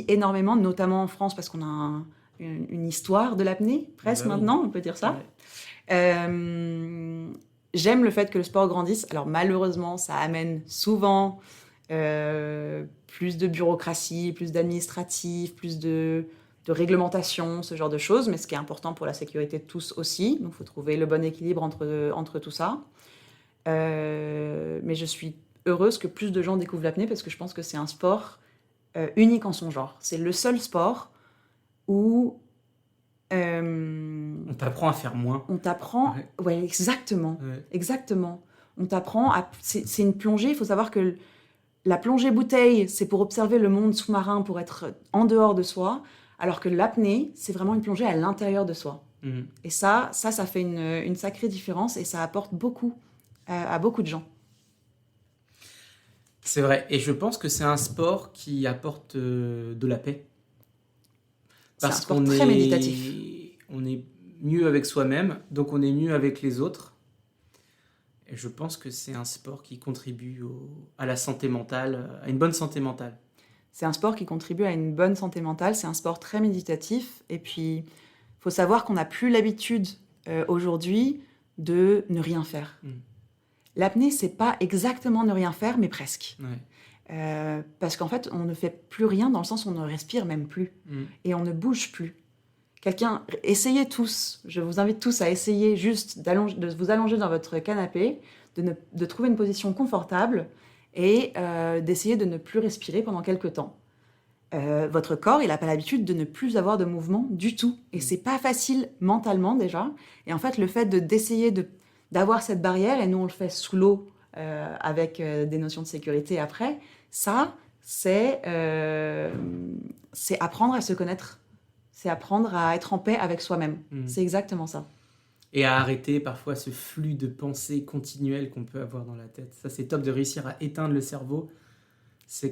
S2: énormément, notamment en France, parce qu'on a une histoire de l'apnée, presque maintenant, on peut dire ça. Ouais. J'aime le fait que le sport grandisse. Alors malheureusement, ça amène souvent plus de bureaucratie, plus d'administratif, plus de réglementation, ce genre de choses, mais ce qui est important pour la sécurité de tous aussi. Donc il faut trouver le bon équilibre entre tout ça. Mais je suis heureuse que plus de gens découvrent l'apnée parce que je pense que c'est un sport unique en son genre. C'est le seul sport où...
S1: on t'apprend à faire moins.
S2: On t'apprend... Ouais, exactement. Ouais. Exactement. On t'apprend à... C'est une plongée. Il faut savoir que la plongée bouteille, c'est pour observer le monde sous-marin, pour être en dehors de soi, alors que l'apnée, c'est vraiment une plongée à l'intérieur de soi. Et ça fait une sacrée différence et ça apporte beaucoup à beaucoup de gens.
S1: C'est vrai, et je pense que c'est un sport qui apporte de la paix.
S2: Parce c'est un sport très méditatif.
S1: On est mieux avec soi-même, donc on est mieux avec les autres. Et je pense que c'est un sport qui contribue à la santé mentale, à une bonne santé mentale.
S2: C'est un sport qui contribue à une bonne santé mentale, c'est un sport très méditatif. Et puis, il faut savoir qu'on n'a plus l'habitude aujourd'hui de ne rien faire. L'apnée, c'est pas exactement ne rien faire, mais presque. Ouais. Parce qu'en fait, on ne fait plus rien dans le sens où on ne respire même plus. Et on ne bouge plus. Essayez tous, je vous invite tous à essayer juste de vous allonger dans votre canapé, de trouver une position confortable et d'essayer de ne plus respirer pendant quelques temps. Votre corps, il n'a pas l'habitude de ne plus avoir de mouvement du tout. Et c'est pas facile mentalement déjà. Et en fait, le fait d'essayer d'avoir cette barrière, et nous on le fait sous l'eau avec des notions de sécurité après, ça, c'est apprendre à se connaître. C'est apprendre à être en paix avec soi-même. C'est exactement ça.
S1: Et à arrêter parfois ce flux de pensées continuelles qu'on peut avoir dans la tête. Ça, c'est top de réussir à éteindre le cerveau.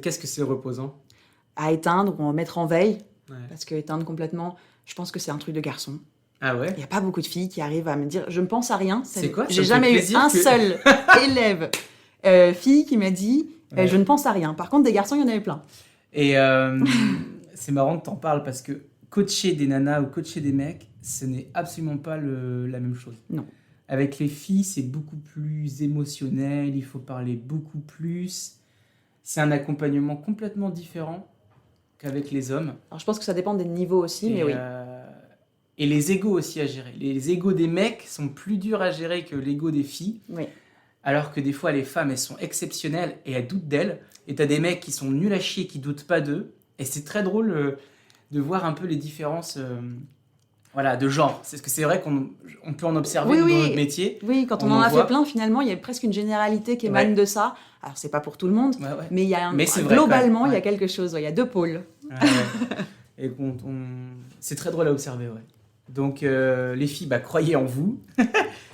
S1: Qu'est-ce que c'est reposant ?
S2: À éteindre ou à mettre en veille. Ouais. Parce que éteindre complètement, je pense que c'est un truc de garçon.
S1: Ah ouais?
S2: Il n'y a pas beaucoup de filles qui arrivent à me dire « je ne pense à rien ».
S1: C'est quoi?
S2: J'ai jamais eu un seul élève fille qui m'a dit « je ne pense à rien ». Par contre, des garçons, il y en avait plein.
S1: Et c'est marrant que t'en parles parce que coacher des nanas ou coacher des mecs, ce n'est absolument pas la même chose.
S2: Non.
S1: Avec les filles, c'est beaucoup plus émotionnel, il faut parler beaucoup plus. C'est un accompagnement complètement différent qu'avec les hommes.
S2: Alors, je pense que ça dépend des niveaux aussi, mais oui.
S1: Et les égos aussi à gérer. Les égos des mecs sont plus durs à gérer que l'ego des filles.
S2: Oui.
S1: Alors que des fois, les femmes, elles sont exceptionnelles et elles doutent d'elles. Et t'as des mecs qui sont nuls à chier, qui doutent pas d'eux. Et c'est très drôle de voir un peu les différences de genre. C'est que c'est vrai qu'on peut en observer dans notre métier.
S2: Oui, quand on en a fait plein, finalement, il y a presque une généralité qui émane de ça. Alors, c'est pas pour tout le monde, mais il y a globalement, il y a quelque chose. Il y a deux pôles.
S1: Et c'est très drôle à observer, Donc, les filles, croyez en vous.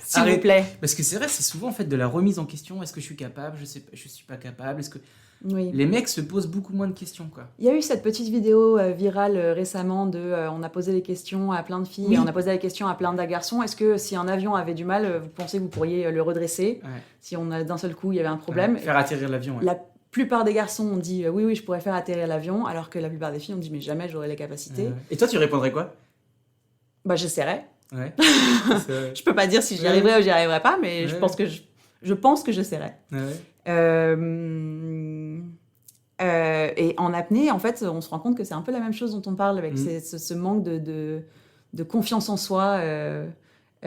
S2: S'il vous plaît.
S1: Parce que c'est vrai, c'est souvent en fait de la remise en question. Est-ce que je suis capable? Je suis pas capable. Est-ce que les mecs se posent beaucoup moins de questions, quoi.
S2: Il y a eu cette petite vidéo virale récemment on a posé les questions à plein de filles et on a posé les questions à plein de garçons. Est-ce que si un avion avait du mal, vous pensez que vous pourriez le redresser si d'un seul coup il y avait un problème?
S1: Faire atterrir l'avion.
S2: La plupart des garçons ont dit oui, je pourrais faire atterrir l'avion, alors que la plupart des filles ont dit mais jamais j'aurais les capacités.
S1: Et toi, tu répondrais quoi?
S2: J'essaierais.
S1: Ouais.
S2: Je peux pas dire si j'y arriverai ou j'y arriverai pas, mais je pense que j'essaierais. Et en apnée, en fait, on se rend compte que c'est un peu la même chose dont on parle avec ce manque de confiance en soi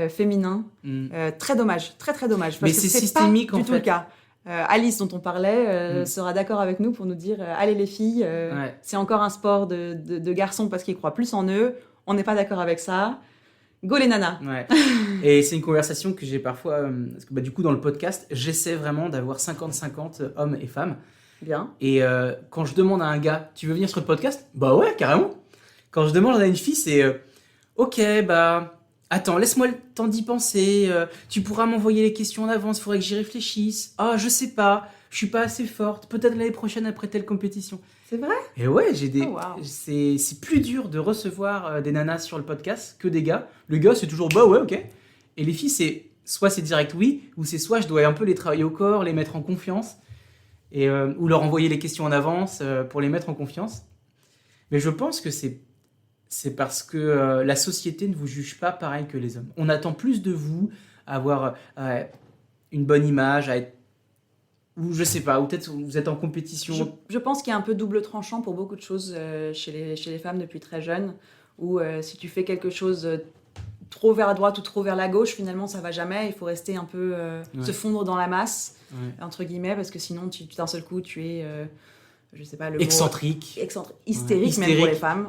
S2: féminin. Très dommage, très très dommage. Parce que c'est systémique, pas du tout le cas. Alice, dont on parlait, sera d'accord avec nous pour nous dire allez les filles, c'est encore un sport de garçons parce qu'ils croient plus en eux. On n'est pas d'accord avec ça. Go les nanas.
S1: Et c'est une conversation que j'ai parfois parce que du coup dans le podcast j'essaie vraiment d'avoir 50-50 hommes et femmes.
S2: Bien.
S1: Et quand je demande à un gars tu veux venir sur le podcast, ouais carrément. Quand je demande à une fille c'est ok attends laisse-moi le temps d'y penser, tu pourras m'envoyer les questions en avance, il faudrait que j'y réfléchisse. Je sais pas, je suis pas assez forte, peut-être l'année prochaine après telle compétition.
S2: C'est vrai?
S1: Et ouais, c'est plus dur de recevoir des nanas sur le podcast que des gars. Le gars, c'est toujours ok. Et les filles, c'est direct oui, ou c'est soit je dois un peu les travailler au corps, les mettre en confiance, ou leur envoyer les questions en avance pour les mettre en confiance. Mais je pense que c'est parce que la société ne vous juge pas pareil que les hommes. On attend plus de vous, à avoir une bonne image, à être ou je sais pas, ou peut-être vous êtes en compétition.
S2: Je pense qu'il y a un peu double tranchant pour beaucoup de choses chez les femmes depuis très jeunes, où si tu fais quelque chose trop vers la droite ou trop vers la gauche, finalement ça va jamais, il faut rester un peu se fondre dans la masse, entre guillemets, parce que sinon d'un seul coup tu es, je sais pas le
S1: excentrique.
S2: Hystérique même pour les femmes,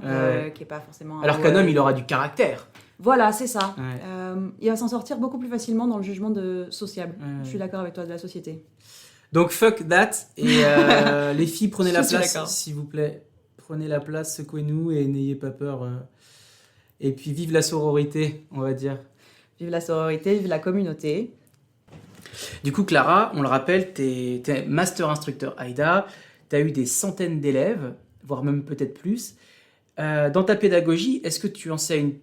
S2: qui est pas forcément...
S1: Alors qu'un homme il aura du caractère.
S2: Voilà, c'est ça. Il va s'en sortir beaucoup plus facilement dans le jugement sociable. Je suis d'accord avec toi, de la société.
S1: Donc fuck that, et les filles prenez la place s'il vous plaît, prenez la place, secouez-nous et n'ayez pas peur, et puis vive la sororité, on va dire.
S2: Vive la sororité, vive la communauté.
S1: Du coup Clara, on le rappelle, t'es master instructeur AIDA, t'as eu des centaines d'élèves, voire même peut-être plus. Dans ta pédagogie, est-ce que tu enseignes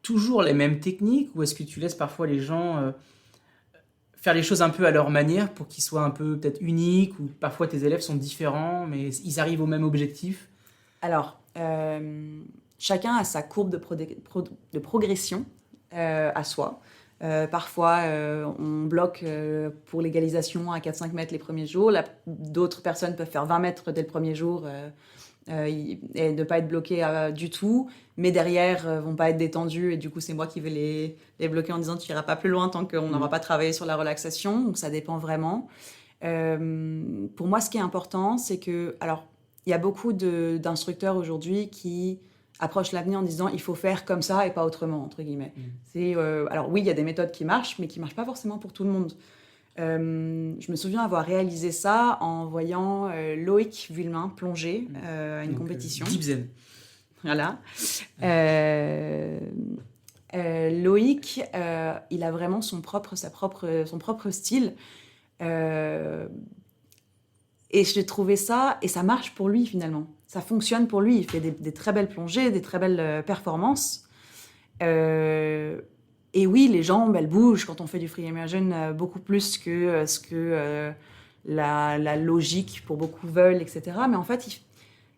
S1: toujours les mêmes techniques ou est-ce que tu laisses parfois les gens faire les choses un peu à leur manière pour qu'ils soient un peu peut-être uniques, ou parfois tes élèves sont différents mais ils arrivent au même objectif?
S2: Alors, chacun a sa courbe de progression à soi. Parfois, on bloque pour l'égalisation à 4-5 mètres les premiers jours. D'autres personnes peuvent faire 20 mètres dès le premier jour et ne pas être bloquées du tout. Mais derrière, vont pas être détendues. Et du coup, c'est moi qui vais les bloquer en disant « tu n'iras pas plus loin tant qu'on n'aura pas travaillé sur la relaxation ». Donc, ça dépend vraiment. Pour moi, ce qui est important, c'est que... Alors, il y a beaucoup d'instructeurs aujourd'hui qui approchent l'avenir en disant « il faut faire comme ça et pas autrement », entre guillemets. Alors oui, il y a des méthodes qui marchent, mais qui ne marchent pas forcément pour tout le monde. Je me souviens avoir réalisé ça en voyant Loïc Vuillemin plonger à une compétition.
S1: Deep Zen.
S2: Voilà. Loïc, il a vraiment son propre style. Et j'ai trouvé ça, et ça marche pour lui finalement. Ça fonctionne pour lui. Il fait des très belles plongées, des très belles performances. Et oui, les jambes, elles bougent quand on fait du free immersion beaucoup plus que ce que la logique pour beaucoup veulent, etc. Mais en fait,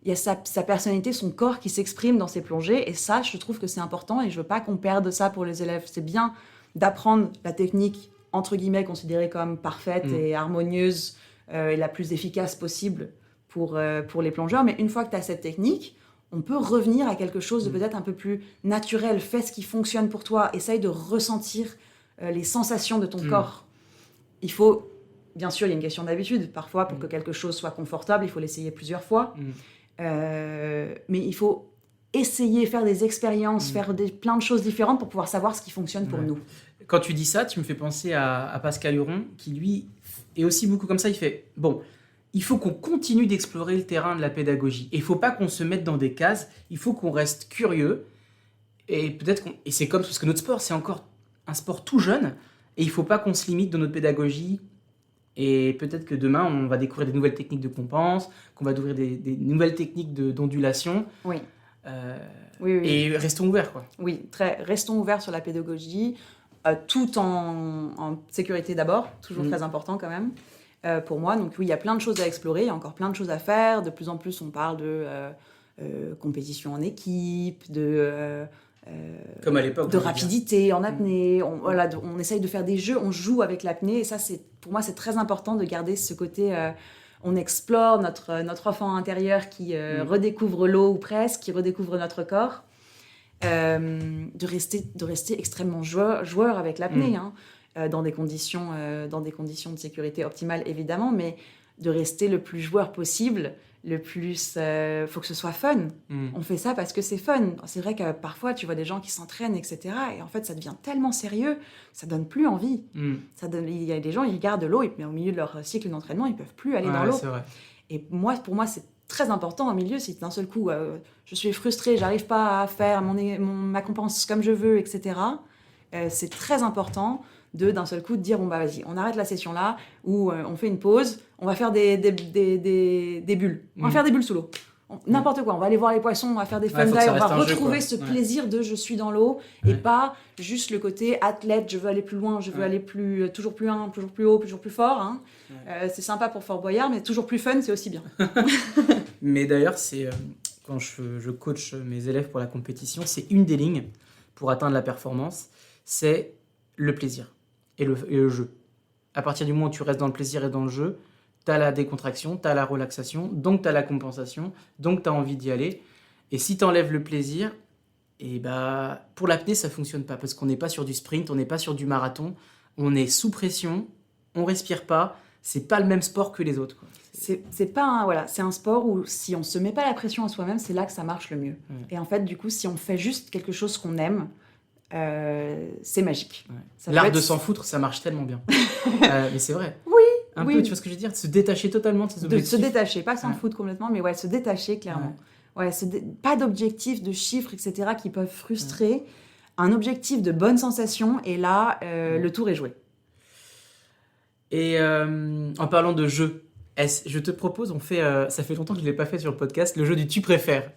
S2: il y a sa personnalité, son corps qui s'exprime dans ses plongées. Et ça, je trouve que c'est important et je veux pas qu'on perde ça pour les élèves. C'est bien d'apprendre la technique, entre guillemets, considérée comme parfaite et harmonieuse et la plus efficace possible pour les plongeurs. Mais une fois que tu as cette technique, on peut revenir à quelque chose de peut-être un peu plus naturel. Fais ce qui fonctionne pour toi. Essaye de ressentir les sensations de ton corps. Il faut, bien sûr, il y a une question d'habitude. Parfois, pour que quelque chose soit confortable, il faut l'essayer plusieurs fois. Mais il faut essayer, faire des expériences, faire plein de choses différentes pour pouvoir savoir ce qui fonctionne pour nous.
S1: Quand tu dis ça, tu me fais penser à Pascal Huron, qui lui est aussi beaucoup comme ça. Il fait, bon, il faut qu'on continue d'explorer le terrain de la pédagogie. Et il ne faut pas qu'on se mette dans des cases. Il faut qu'on reste curieux. Et peut-être et c'est comme parce que notre sport, c'est encore un sport tout jeune. Et il ne faut pas qu'on se limite dans notre pédagogie. Et peut-être que demain, on va découvrir des nouvelles techniques de compense, qu'on va découvrir des nouvelles techniques d'ondulation.
S2: Oui.
S1: Oui. Et restons ouverts, quoi.
S2: Oui, restons ouverts sur la pédagogie, tout en sécurité d'abord, toujours très important quand même. Pour moi, donc oui, il y a plein de choses à explorer, il y a encore plein de choses à faire. De plus en plus, on parle de compétition en équipe,
S1: comme à l'époque,
S2: de rapidité en apnée. On essaye de faire des jeux, on joue avec l'apnée. Et ça, pour moi, c'est très important de garder ce côté... on explore notre enfant intérieur qui redécouvre l'eau ou presque, qui redécouvre notre corps. De rester extrêmement joueur avec l'apnée, dans des conditions de sécurité optimales évidemment, mais de rester le plus joueur possible, faut que ce soit fun. On fait ça parce que c'est fun. C'est vrai que parfois tu vois des gens qui s'entraînent, etc. et en fait ça devient tellement sérieux, ça donne plus envie. Il y a des gens, ils regardent l'eau et au milieu de leur cycle d'entraînement, ils peuvent plus aller dans l'eau.
S1: C'est vrai.
S2: Et pour moi c'est très important au milieu, si d'un seul coup je suis frustrée, j'arrive pas à faire ma compense comme je veux, etc. C'est très important d'un seul coup de dire bon bah vas-y, on arrête la session là, ou on fait une pause, on va faire des bulles, on va faire des bulles sous l'eau. N'importe quoi, on va aller voir les poissons, on va faire des fun dives, on va retrouver ce plaisir de je suis dans l'eau, et pas juste le côté athlète, je veux aller plus loin, je veux aller toujours plus loin, toujours plus haut, toujours plus fort. C'est sympa pour Fort Boyard, mais toujours plus fun, c'est aussi bien.
S1: Mais d'ailleurs, c'est quand je coach mes élèves pour la compétition, c'est une des lignes pour atteindre la performance, c'est le plaisir et le jeu. À partir du moment où tu restes dans le plaisir et dans le jeu, tu as la décontraction, tu as la relaxation, donc tu as la compensation, donc tu as envie d'y aller. Et si tu enlèves le plaisir, et bah, pour l'apnée, ça ne fonctionne pas parce qu'on n'est pas sur du sprint, on n'est pas sur du marathon, on est sous pression, on ne respire pas, c'est pas le même sport que les autres, quoi.
S2: C'est un sport où si on ne se met pas la pression à soi-même, c'est là que ça marche le mieux. Et en fait, du coup, si on fait juste quelque chose qu'on aime, c'est magique.
S1: L'art de s'en foutre, ça marche tellement bien. Mais c'est vrai.
S2: Oui.
S1: Un peu, tu vois ce que je veux dire ? Se détacher totalement de ses objectifs.
S2: Se détacher, pas s'en foutre complètement, mais se détacher clairement. Pas d'objectifs, de chiffres, etc. qui peuvent frustrer. Un objectif de bonne sensation, et là, le tour est joué.
S1: Et en parlant de jeu, je te propose, ça fait longtemps que je ne l'ai pas fait sur le podcast, le jeu du tu préfères.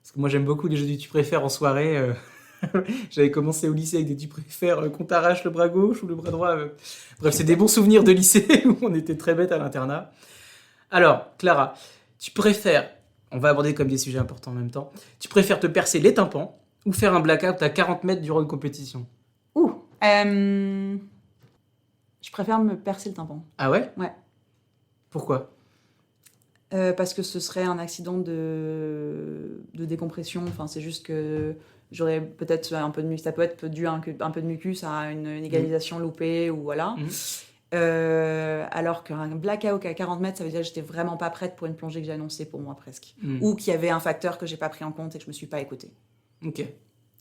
S1: Parce que moi j'aime beaucoup les jeux du tu préfères en soirée. J'avais commencé au lycée avec des tu préfères qu'on t'arrache le bras gauche ou le bras droit. Bref, c'est des bons souvenirs de lycée où on était très bêtes à l'internat. Alors, Clara, tu préfères, on va aborder comme des sujets importants en même temps, tu préfères te percer les tympans ou faire un blackout à 40 mètres durant une compétition ?
S2: Je préfère me percer le tympan.
S1: Ah ouais ?
S2: Ouais.
S1: Pourquoi ?
S2: Parce que ce serait un accident de décompression. Enfin, c'est juste que j'aurais peut-être un peu de mucus. Ça peut être dû à un peu de mucus à une égalisation loupée ou voilà. Alors qu'un blackout à 40 mètres, ça veut dire que j'étais vraiment pas prête pour une plongée que j'ai annoncée pour moi presque. Ou qu'il y avait un facteur que j'ai pas pris en compte et que je me suis pas écoutée.
S1: Ok.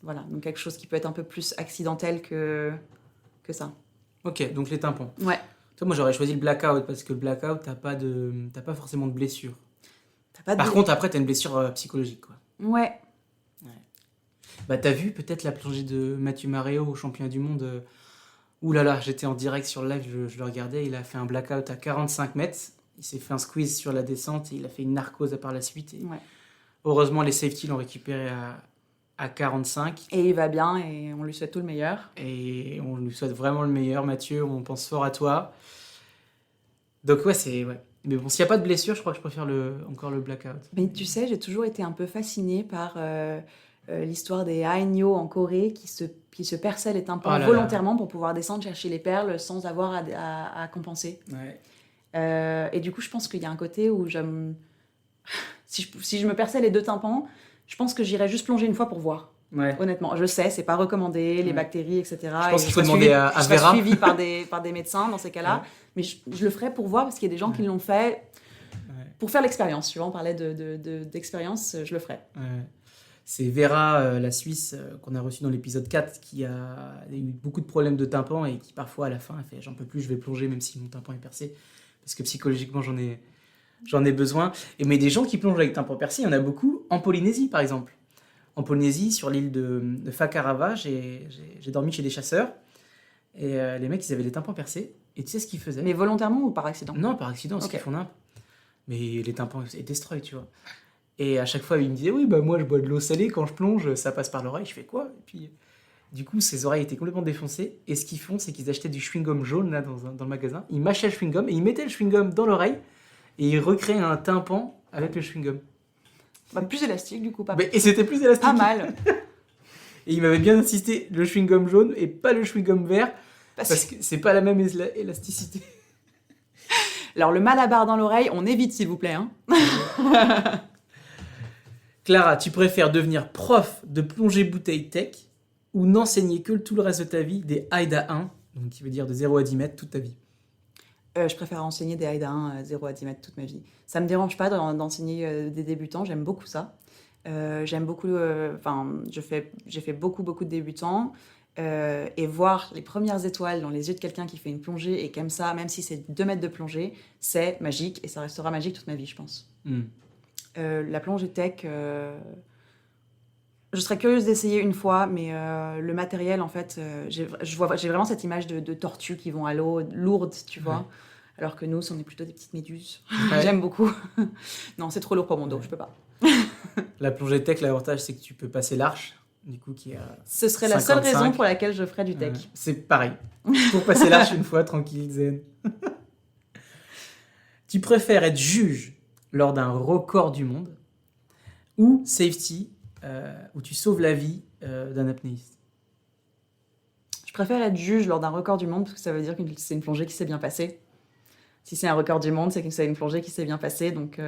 S2: Voilà, donc quelque chose qui peut être un peu plus accidentel que ça.
S1: Ok, donc les tympans.
S2: Ouais.
S1: Toi, moi, j'aurais choisi le blackout parce que le blackout, t'as pas forcément de blessure. Par contre, après, t'as une blessure psychologique, quoi.
S2: Ouais.
S1: Bah, t'as vu peut-être la plongée de Mathieu Maréo au championnat du monde. Ouh là là, j'étais en direct sur le live, je le regardais. Il a fait un blackout à 45 mètres. Il s'est fait un squeeze sur la descente et il a fait une narcose par la suite. Et heureusement, les safety l'ont récupéré à 45.
S2: Et il va bien et on lui souhaite tout le meilleur.
S1: Et on lui souhaite vraiment le meilleur, Mathieu. On pense fort à toi. Donc ouais, c'est... Ouais. Mais bon, s'il n'y a pas de blessure, je crois que je préfère encore le blackout.
S2: Mais tu sais, j'ai toujours été un peu fascinée par l'histoire des Aïnyo en Corée qui se perçaient les tympans
S1: Oh là là.
S2: volontairement pour pouvoir descendre chercher les perles sans avoir à compenser.
S1: Ouais.
S2: Et du coup, je pense qu'il y a un côté où si je me perçais les 2 tympans, je pense que j'irais juste plonger une fois pour voir.
S1: Ouais.
S2: Honnêtement, je sais, c'est pas recommandé, les
S1: Ouais.
S2: bactéries, etc.
S1: Je pense
S2: Et
S1: qu'il faut
S2: serais
S1: demander à
S2: je serais
S1: Vera.
S2: suivie par des médecins dans ces cas-là.
S1: Ouais.
S2: Mais je le ferais pour voir parce qu'il y a des gens qui l'ont fait
S1: Ouais.
S2: pour faire l'expérience. Tu vois, on parlait d'expérience, je le ferais.
S1: Ouais. C'est Vera, la Suisse, qu'on a reçue dans l'épisode 4, qui a eu beaucoup de problèmes de tympan et qui parfois à la fin a fait « j'en peux plus, je vais plonger même si mon tympan est percé ». Parce que psychologiquement j'en ai besoin. Mais des gens qui plongent avec tympan percé, il y en a beaucoup en Polynésie par exemple. En Polynésie, sur l'île de Fakarava, j'ai dormi chez des chasseurs. Et les mecs, ils avaient les tympans percés. Et tu sais ce qu'ils faisaient?
S2: Mais volontairement ou par accident?
S1: Non, par accident, parce
S2: Ok.
S1: qu'ils font n'importe. Mais les tympans étaient destroy, tu vois. Et à chaque fois, il me disait, oui, bah moi, je bois de l'eau salée, quand je plonge, ça passe par l'oreille. Je fais quoi? Et puis, du coup, ses oreilles étaient complètement défoncées. Et ce qu'ils font, c'est qu'ils achetaient du chewing-gum jaune, là, dans le magasin. Ils mâchaient le chewing-gum et ils mettaient le chewing-gum dans l'oreille. Et ils recréaient un tympan avec le chewing-gum.
S2: Bah, plus élastique, du coup, pas,
S1: Et c'était plus élastique.
S2: pas mal.
S1: Et il m'avait bien insisté, le chewing-gum jaune et pas le chewing-gum vert.
S2: Parce
S1: Parce que c'est pas la même élasticité.
S2: Alors, le malabar dans l'oreille, on évite, s'il vous plaît. Hein.
S1: Clara, tu préfères devenir prof de plongée bouteille tech ou n'enseigner que tout le reste de ta vie des AIDA 1, donc qui veut dire de 0 à 10 mètres toute ta vie?
S2: Je préfère enseigner des AIDA 1 0 à 10 mètres toute ma vie. Ça me dérange pas d'enseigner des débutants, j'aime beaucoup ça. J'aime beaucoup, j'ai fait beaucoup de débutants. Et voir les premières étoiles dans les yeux de quelqu'un qui fait une plongée et qui aime ça, même si c'est 2 mètres de plongée, c'est magique et ça restera magique toute ma vie, je pense. La plongée tech, je serais curieuse d'essayer une fois, mais le matériel, en fait, j'ai vraiment cette image de tortues qui vont à l'eau, lourdes, tu vois.
S1: Ouais.
S2: Alors que nous, on est plutôt des petites méduses.
S1: Ouais.
S2: J'aime beaucoup. Non, c'est trop lourd pour mon dos, je peux pas.
S1: La plongée tech, l'avantage, c'est que tu peux passer l'arche, du coup, qui est à
S2: Ce serait la seule
S1: 55.
S2: raison pour laquelle je ferais du tech.
S1: C'est pareil. Pour passer l'arche une fois, tranquille, zen. Tu préfères être juge lors d'un record du monde ou safety, où tu sauves la vie d'un apnéiste?
S2: Je préfère être juge lors d'un record du monde parce que ça veut dire que c'est une plongée qui s'est bien passée. Si c'est un record du monde, c'est que c'est une plongée qui s'est bien passée. Donc,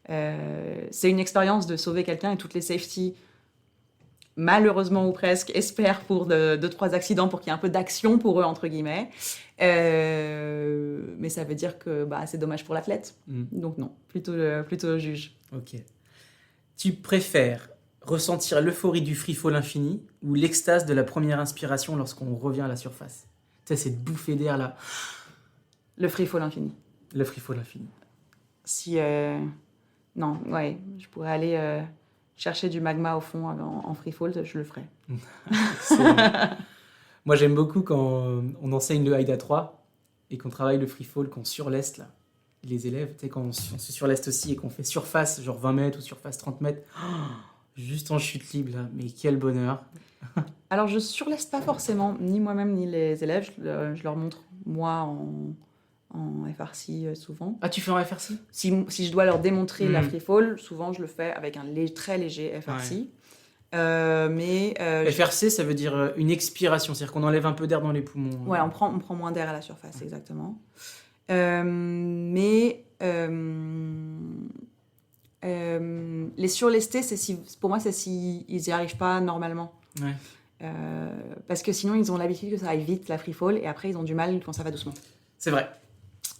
S2: c'est une expérience de sauver quelqu'un et toutes les safety, malheureusement ou presque, espèrent pour 2-3 accidents pour qu'il y ait un peu d'action pour eux, entre guillemets. Mais ça veut dire que c'est dommage pour l'athlète. Donc non, plutôt juge.
S1: Ok. Tu préfères ressentir l'euphorie du free fall infini ou l'extase de la première inspiration lorsqu'on revient à la surface? Tu sais, cette bouffée d'air là.
S2: Le free fall infini.
S1: Le free fall infini.
S2: Si non, ouais, je pourrais aller chercher du magma au fond en free fall, je le ferais.
S1: Moi, j'aime beaucoup quand on enseigne le AIDA 3 et qu'on travaille le free fall, qu'on surleste là. Les élèves, tu sais, quand on se surleste aussi et qu'on fait surface, genre 20 mètres ou surface 30 mètres, juste en chute libre là, mais quel bonheur.
S2: Alors, je surleste pas forcément, ni moi-même ni les élèves, je leur montre, moi, en FRC souvent.
S1: Ah, tu fais en FRC?
S2: Si je dois leur démontrer la free fall, souvent je le fais avec un très léger FRC. Ouais.
S1: FRC, ça veut dire une expiration, c'est-à-dire qu'on enlève un peu d'air dans les poumons.
S2: Ouais, on prend moins d'air à la surface, exactement. Les surlestés, pour moi, c'est s'ils n'y arrivent pas normalement.
S1: Ouais.
S2: Parce que sinon, ils ont l'habitude que ça aille vite, la free fall, et après, ils ont du mal quand ça va doucement.
S1: C'est vrai.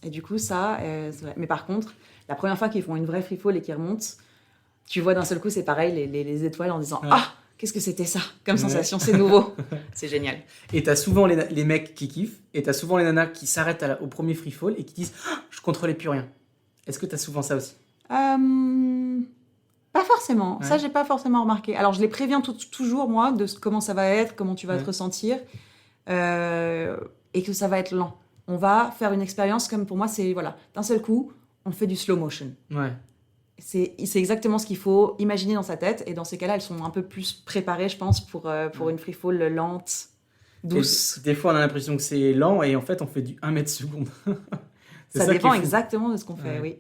S2: Et du coup, ça, c'est vrai. Mais par contre, la première fois qu'ils font une vraie free fall et qu'ils remontent, tu vois d'un seul coup, c'est pareil, les étoiles en disant « Ah, qu'est-ce que c'était ça comme sensation, c'est nouveau. » C'est génial.
S1: Et t'as souvent les mecs qui kiffent, et t'as souvent les nanas qui s'arrêtent au premier free fall et qui disent « Ah, je contrôlais plus rien ». Est-ce que t'as souvent ça aussi?
S2: Pas forcément.
S1: Ouais.
S2: Ça, j'ai pas forcément remarqué. Alors, je les préviens toujours, moi, de comment ça va être, comment tu vas te ressentir, et que ça va être lent. On va faire une expérience comme pour moi, c'est, voilà, d'un seul coup, on fait du slow motion.
S1: Ouais.
S2: c'est exactement ce qu'il faut imaginer dans sa tête. Et dans ces cas-là, elles sont un peu plus préparées, je pense, pour une free fall lente, douce.
S1: Et des fois, on a l'impression que c'est lent et en fait, on fait du 1 mètre seconde.
S2: Ça dépend exactement de ce qu'on fait, oui.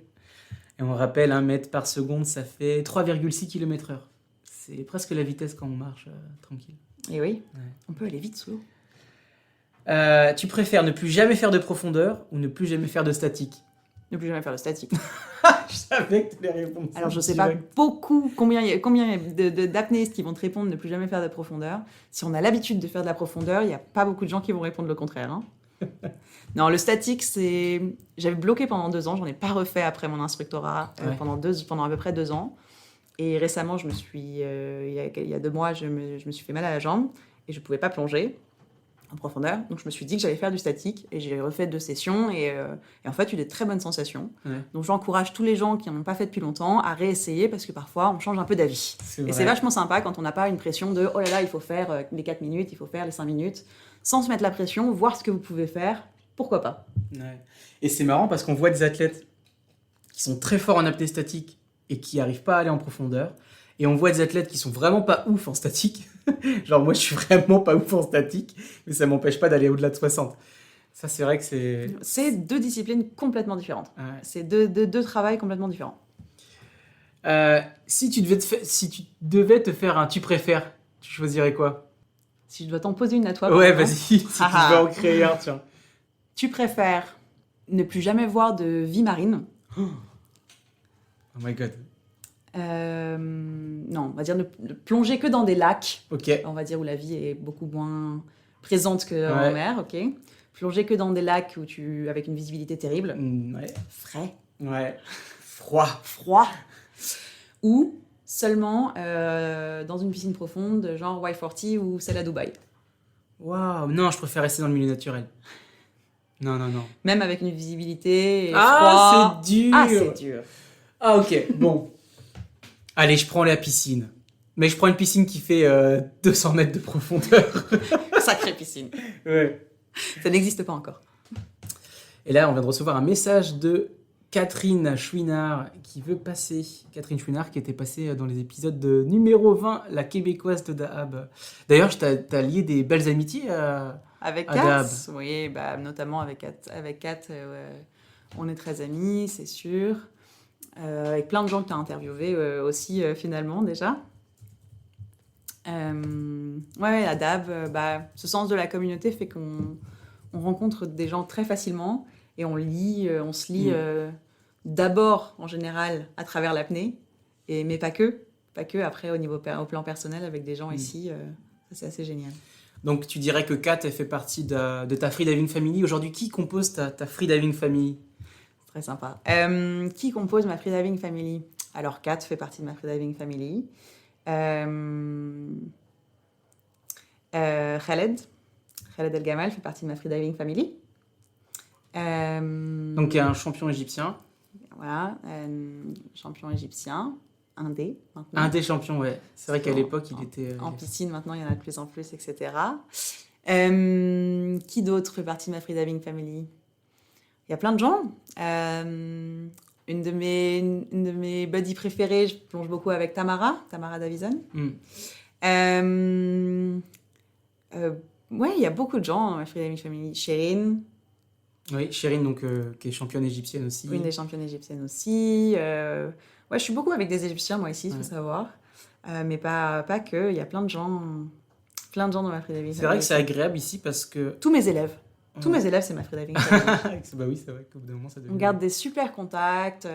S1: Et on rappelle, 1 mètre par seconde, ça fait 3,6 km/h. C'est presque la vitesse quand on marche tranquille.
S2: Et oui, on peut aller vite sous l'eau.
S1: Tu préfères ne plus jamais faire de profondeur ou ne plus jamais faire de statique?
S2: Ne plus jamais faire de statique.
S1: Je savais que tu allais répondre.
S2: Alors, je ne sais pas beaucoup combien il y a d'apnéistes qui vont te répondre ne plus jamais faire de profondeur. Si on a l'habitude de faire de la profondeur, il n'y a pas beaucoup de gens qui vont répondre le contraire. Hein. Non, le statique, c'est... J'avais bloqué pendant 2 ans. J'en ai pas refait après mon instructorat pendant à peu près 2 ans. Et récemment, il y a 2 mois, je me suis fait mal à la jambe et je ne pouvais pas plonger en profondeur. Donc, je me suis dit que j'allais faire du statique et j'ai refait 2 sessions et en fait, j'ai eu des très bonnes sensations. Ouais. Donc, j'encourage tous les gens qui n'en ont pas fait depuis longtemps à réessayer parce que parfois, on change un peu d'avis. Et c'est vachement sympa quand on n'a pas une pression de « Oh là là, il faut faire les 4 minutes, il faut faire les 5 minutes ». Sans se mettre la pression, voir ce que vous pouvez faire, pourquoi pas.
S1: Ouais. Et c'est marrant parce qu'on voit des athlètes qui sont très forts en apnée statique et qui n'arrivent pas à aller en profondeur. Et on voit des athlètes qui sont vraiment pas ouf en statique. Genre moi, je suis vraiment pas ouf en statique, mais ça m'empêche pas d'aller au-delà de 60. Ça, c'est vrai que c'est...
S2: C'est 2 disciplines complètement différentes. Ouais. C'est deux travails complètement différents.
S1: Si tu devais te faire un tu préfères, tu choisirais quoi?
S2: Si je dois t'en poser une à toi.
S1: Ouais, vas-y, si tu veux en créer un, tiens.
S2: Tu préfères ne plus jamais voir de vie marine?
S1: Oh my god.
S2: Non, on va dire ne plonger que dans des lacs.
S1: Ok.
S2: On va dire où la vie est beaucoup moins présente qu'en mer, ok. Plonger que dans des lacs avec une visibilité terrible.
S1: Ouais.
S2: Frais.
S1: Ouais. Froid.
S2: Ou seulement dans une piscine profonde, genre Y40 ou celle à Dubaï.
S1: Waouh, non, je préfère rester dans le milieu naturel. Non.
S2: Même avec une visibilité
S1: froid. C'est dur.
S2: Ah, c'est dur.
S1: Ah, ok, bon. Allez, je prends la piscine. Mais je prends une piscine qui fait 200 mètres de profondeur.
S2: Sacrée piscine.
S1: Ouais.
S2: Ça n'existe pas encore.
S1: Et là, on vient de recevoir un message de Catherine Chouinard qui veut passer. Catherine Chouinard qui était passée dans les épisodes de numéro 20, la québécoise de Dahab. D'ailleurs, t'as lié des belles amitiés
S2: avec
S1: à
S2: Kat.
S1: Dahab.
S2: Oui, notamment avec Kat, on est très amis, c'est sûr. Avec plein de gens que tu as interviewés aussi, finalement, déjà. À Dahab, ce sens de la communauté fait qu'on rencontre des gens très facilement et on se lie d'abord, en général, à travers l'apnée, mais pas que. Après, au plan personnel, avec des gens ici, ça, c'est assez génial.
S1: Donc, tu dirais que Kat, elle fait partie de ta Freediving Family. Aujourd'hui, qui compose ta Freediving Family?
S2: Très sympa. Qui compose ma Freediving Family? Alors, Kat fait partie de ma Freediving Family. Khaled El Gamal fait partie de ma Freediving Family.
S1: Donc, il y a un champion égyptien.
S2: Voilà, champion égyptien, indé maintenant.
S1: Indé champion, ouais. C'est vrai qu'à l'époque, il était...
S2: En piscine, maintenant, il y en a de plus en plus, etc. Qui d'autre fait partie de ma Freediving Family? Il y a plein de gens. Une de mes buddies préférées, je plonge beaucoup avec Tamara Davison. Il y a beaucoup de gens dans ma Freediving Family. Sherine.
S1: Oui, Sherine, donc, qui est championne égyptienne aussi.
S2: Une des championnes égyptiennes aussi. Je suis beaucoup avec des Égyptiens, moi, ici, il faut savoir. Mais pas que, il y a plein de gens dans ma Freediving Family.
S1: C'est vrai que c'est agréable ici parce que...
S2: Tous mes élèves, c'est ma Freediving Family.
S1: Bah oui, c'est vrai qu'au bout d'un moment, ça devient...
S2: On garde des super contacts.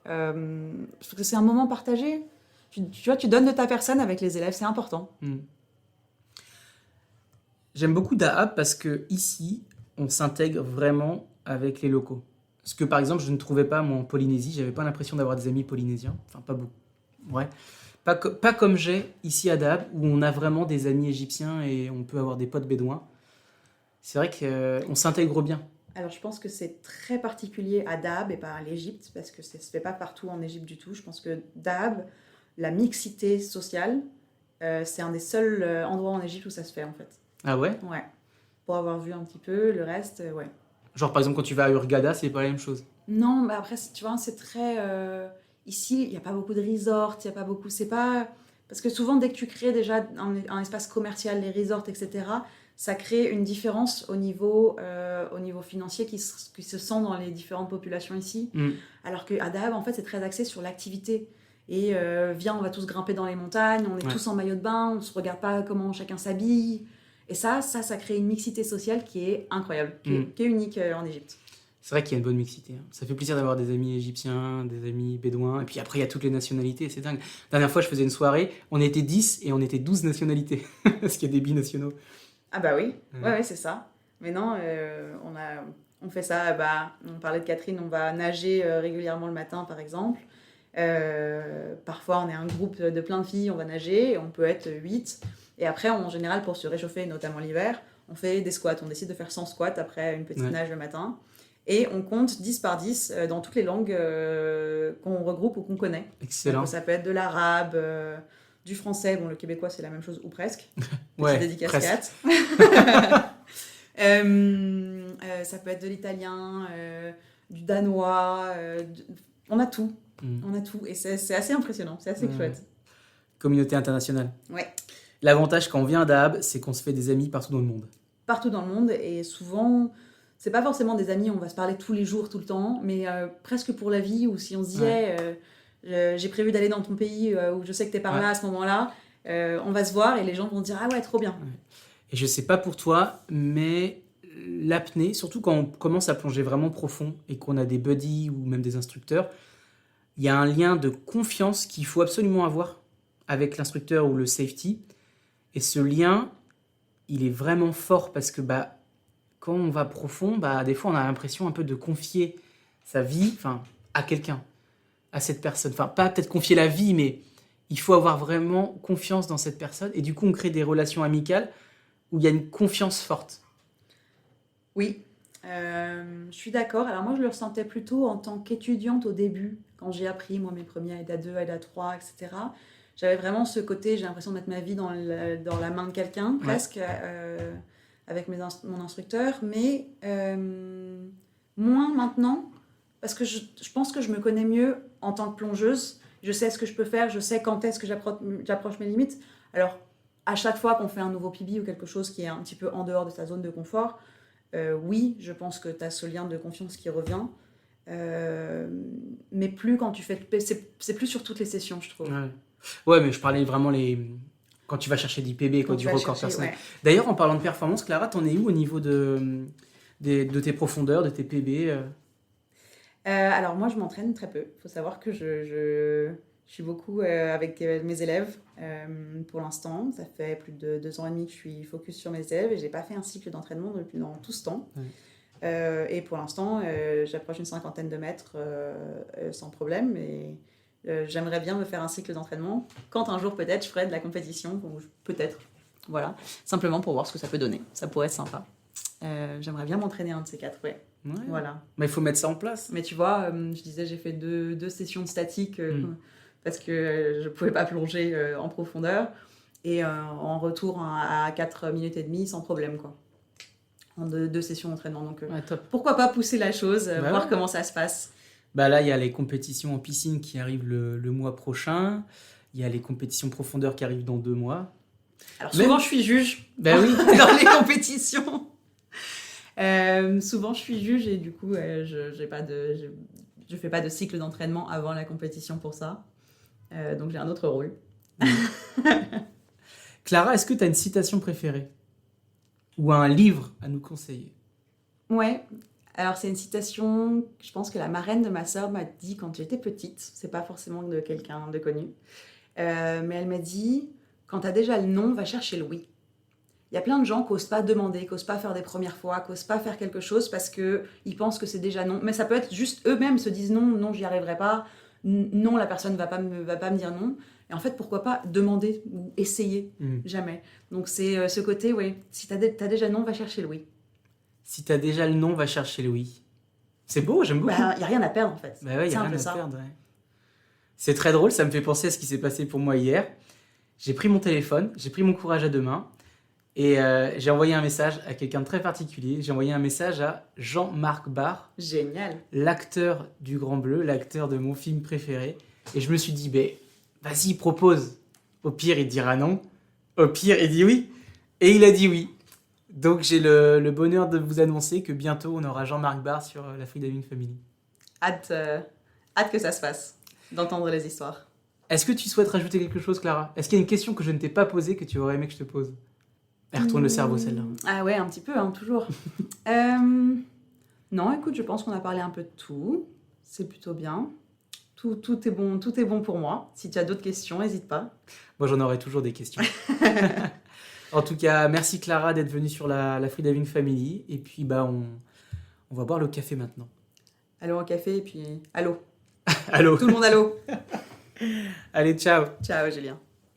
S2: Parce que c'est un moment partagé. Tu vois, tu donnes de ta personne avec les élèves, c'est important.
S1: J'aime beaucoup Dahab parce que ici, on s'intègre vraiment avec les locaux. Ce que, par exemple, je ne trouvais pas, moi, en Polynésie. J'avais pas l'impression d'avoir des amis polynésiens. Enfin, pas beaucoup. Ouais. Pas comme j'ai ici à Dahab, où on a vraiment des amis égyptiens et on peut avoir des potes bédouins. C'est vrai qu'on s'intègre bien.
S2: Alors, je pense que c'est très particulier à Dahab et pas à l'Égypte, parce que ça se fait pas partout en Égypte du tout. Je pense que Dahab, la mixité sociale, c'est un des seuls endroits en Égypte où ça se fait, en fait.
S1: Ah ouais?
S2: Ouais. Pour avoir vu un petit peu, le reste, ouais.
S1: Genre, par exemple, quand tu vas à Hurghada, c'est pas la même chose?
S2: Non, mais après, tu vois, c'est très... Ici, il n'y a pas beaucoup de resorts, il n'y a pas beaucoup... C'est pas... Parce que souvent, dès que tu crées déjà un espace commercial, les resorts, etc., ça crée une différence au niveau financier qui se sent dans les différentes populations ici. Alors qu'à Dahab, en fait, c'est très axé sur l'activité. Et viens, on va tous grimper dans les montagnes, on est tous en maillot de bain, on ne se regarde pas comment chacun s'habille. Et ça crée une mixité sociale qui est incroyable, qui est unique en Égypte.
S1: C'est vrai qu'il y a une bonne mixité. Hein. Ça fait plaisir d'avoir des amis égyptiens, des amis bédouins. Et puis après, il y a toutes les nationalités. C'est dingue. La dernière fois, je faisais une soirée. On était 10 et on était 12 nationalités. Parce qu'il y a des binationaux.
S2: Ah bah oui. Ouais, c'est ça. Mais non, on fait ça. On parlait de Catherine, on va nager régulièrement le matin, par exemple. Parfois, on est un groupe de plein de filles, on va nager. On peut être 8. Et après, en général, pour se réchauffer, notamment l'hiver, on fait des squats. On décide de faire 100 squats après une petite nage le matin. Et on compte 10 par 10 dans toutes les langues qu'on regroupe ou qu'on connaît.
S1: Excellent.
S2: Donc, ça peut être de l'arabe, du français. Bon, le québécois, c'est la même chose, ou presque.
S1: Ouais,
S2: dédicace
S1: presque.
S2: 4. Ça peut être de l'italien, du danois. On a tout. On a tout. Et c'est assez impressionnant. C'est assez chouette.
S1: Communauté internationale.
S2: Ouais.
S1: L'avantage quand on vient à Dahab, c'est qu'on se fait des amis partout dans le monde.
S2: Partout dans le monde. Et souvent... C'est pas forcément des amis, on va se parler tous les jours, tout le temps, mais presque pour la vie, ou si on se dit j'ai prévu d'aller dans ton pays où je sais que t'es par là à ce moment-là, on va se voir et les gens vont dire ah ouais, trop bien. Ouais.
S1: Et je sais pas pour toi, mais l'apnée, surtout quand on commence à plonger vraiment profond et qu'on a des buddies ou même des instructeurs, il y a un lien de confiance qu'il faut absolument avoir avec l'instructeur ou le safety. Et ce lien, il est vraiment fort parce que quand on va profond, des fois, on a l'impression un peu de confier sa vie à quelqu'un, à cette personne. Enfin, pas peut-être confier la vie, mais il faut avoir vraiment confiance dans cette personne. Et du coup, on crée des relations amicales où il y a une confiance forte.
S2: Oui, je suis d'accord. Alors moi, je le ressentais plutôt en tant qu'étudiante au début, quand j'ai appris, moi, mes premiers AIDA 2, AIDA 3, etc. J'avais vraiment ce côté, j'ai l'impression de mettre ma vie dans la main de quelqu'un, presque... avec mon instructeur, mais moins maintenant, parce que je pense que je me connais mieux en tant que plongeuse. Je sais ce que je peux faire, je sais quand est-ce que j'approche mes limites. Alors, à chaque fois qu'on fait un nouveau PB ou quelque chose qui est un petit peu en dehors de ta zone de confort, oui, je pense que tu as ce lien de confiance qui revient. Mais plus quand tu fais... C'est plus sur toutes les sessions, je trouve.
S1: Ouais, mais je parlais vraiment quand tu vas chercher du PB, du record personnel. Ouais. D'ailleurs, en parlant de performance, Clara, t'en es où au niveau de tes profondeurs, de tes PB
S2: Alors moi, je m'entraîne très peu. Il faut savoir que je suis beaucoup avec mes élèves pour l'instant. Ça fait plus de 2 ans et demi que je suis focus sur mes élèves et je n'ai pas fait un cycle d'entraînement dans tout ce temps. Et pour l'instant, j'approche une 50aine de mètres sans problème. Et j'aimerais bien me faire un cycle d'entraînement. Quand un jour, peut-être, je ferai de la compétition. Peut-être. Voilà. Simplement pour voir ce que ça peut donner. Ça pourrait être sympa. J'aimerais bien m'entraîner un de ces 4, ouais. Voilà.
S1: Mais il faut mettre ça en place.
S2: Mais tu vois, je disais, j'ai fait deux sessions de statique parce que je ne pouvais pas plonger en profondeur. Et en retour à 4 minutes et demie, sans problème, quoi. En 2 sessions d'entraînement. Donc, pourquoi pas pousser la chose, voir comment ça se passe.
S1: Là, il y a les compétitions en piscine qui arrivent le mois prochain. Il y a les compétitions profondeur qui arrivent dans 2 mois.
S2: Alors, souvent, je suis juge
S1: oui.
S2: dans les compétitions. Souvent, je suis juge et du coup, je fais pas de cycle d'entraînement avant la compétition pour ça. Donc, j'ai un autre rôle.
S1: Clara, est-ce que tu as une citation préférée ou un livre à nous conseiller?
S2: Ouais. Alors, c'est une citation, je pense que la marraine de ma sœur m'a dit quand j'étais petite. C'est pas forcément de quelqu'un de connu. Mais elle m'a dit, quand tu as déjà le non, va chercher le oui. Il y a plein de gens qui n'osent pas demander, qui n'osent pas faire des premières fois, qui n'osent pas faire quelque chose parce qu'ils pensent que c'est déjà non. Mais ça peut être juste eux-mêmes se disent non, j'y arriverai pas. Non, la personne ne va pas me dire non. Et en fait, pourquoi pas demander ou essayer? Jamais. Donc, c'est ce côté, oui. Si tu as déjà non, va chercher le oui.
S1: Si tu as déjà le non, va chercher le oui. C'est beau, j'aime beaucoup.
S2: Il n'y a rien à perdre, en fait.
S1: Il n'y a rien à perdre, ouais. C'est très drôle, ça me fait penser à ce qui s'est passé pour moi hier. J'ai pris mon téléphone, j'ai pris mon courage à 2 mains et j'ai envoyé un message à quelqu'un de très particulier. J'ai envoyé un message à Jean-Marc Barr.
S2: Génial.
S1: L'acteur du Grand Bleu, l'acteur de mon film préféré. Et je me suis dit, ben, vas-y, propose. Au pire, il dira non. Au pire, il dit oui. Et il a dit oui. Donc, j'ai le bonheur de vous annoncer que bientôt, on aura Jean-Marc Barr sur la Freediving Family.
S2: Hâte que ça se fasse, d'entendre les histoires.
S1: Est-ce que tu souhaites rajouter quelque chose, Clara? Est-ce qu'il y a une question que je ne t'ai pas posée que tu aurais aimé que je te pose? Elle retourne le cerveau, celle-là.
S2: Ah ouais, un petit peu, hein, toujours. Non, écoute, je pense qu'on a parlé un peu de tout. C'est plutôt bien. Tout est bon pour moi. Si tu as d'autres questions, n'hésite pas.
S1: Moi, j'en aurai toujours des questions. En tout cas, merci Clara d'être venue sur la Freediving Family. Et puis, bah, on va boire le café maintenant.
S2: Allô au café et puis allô.
S1: Allô.
S2: Tout le monde allô.
S1: Allez, ciao.
S2: Ciao Julien.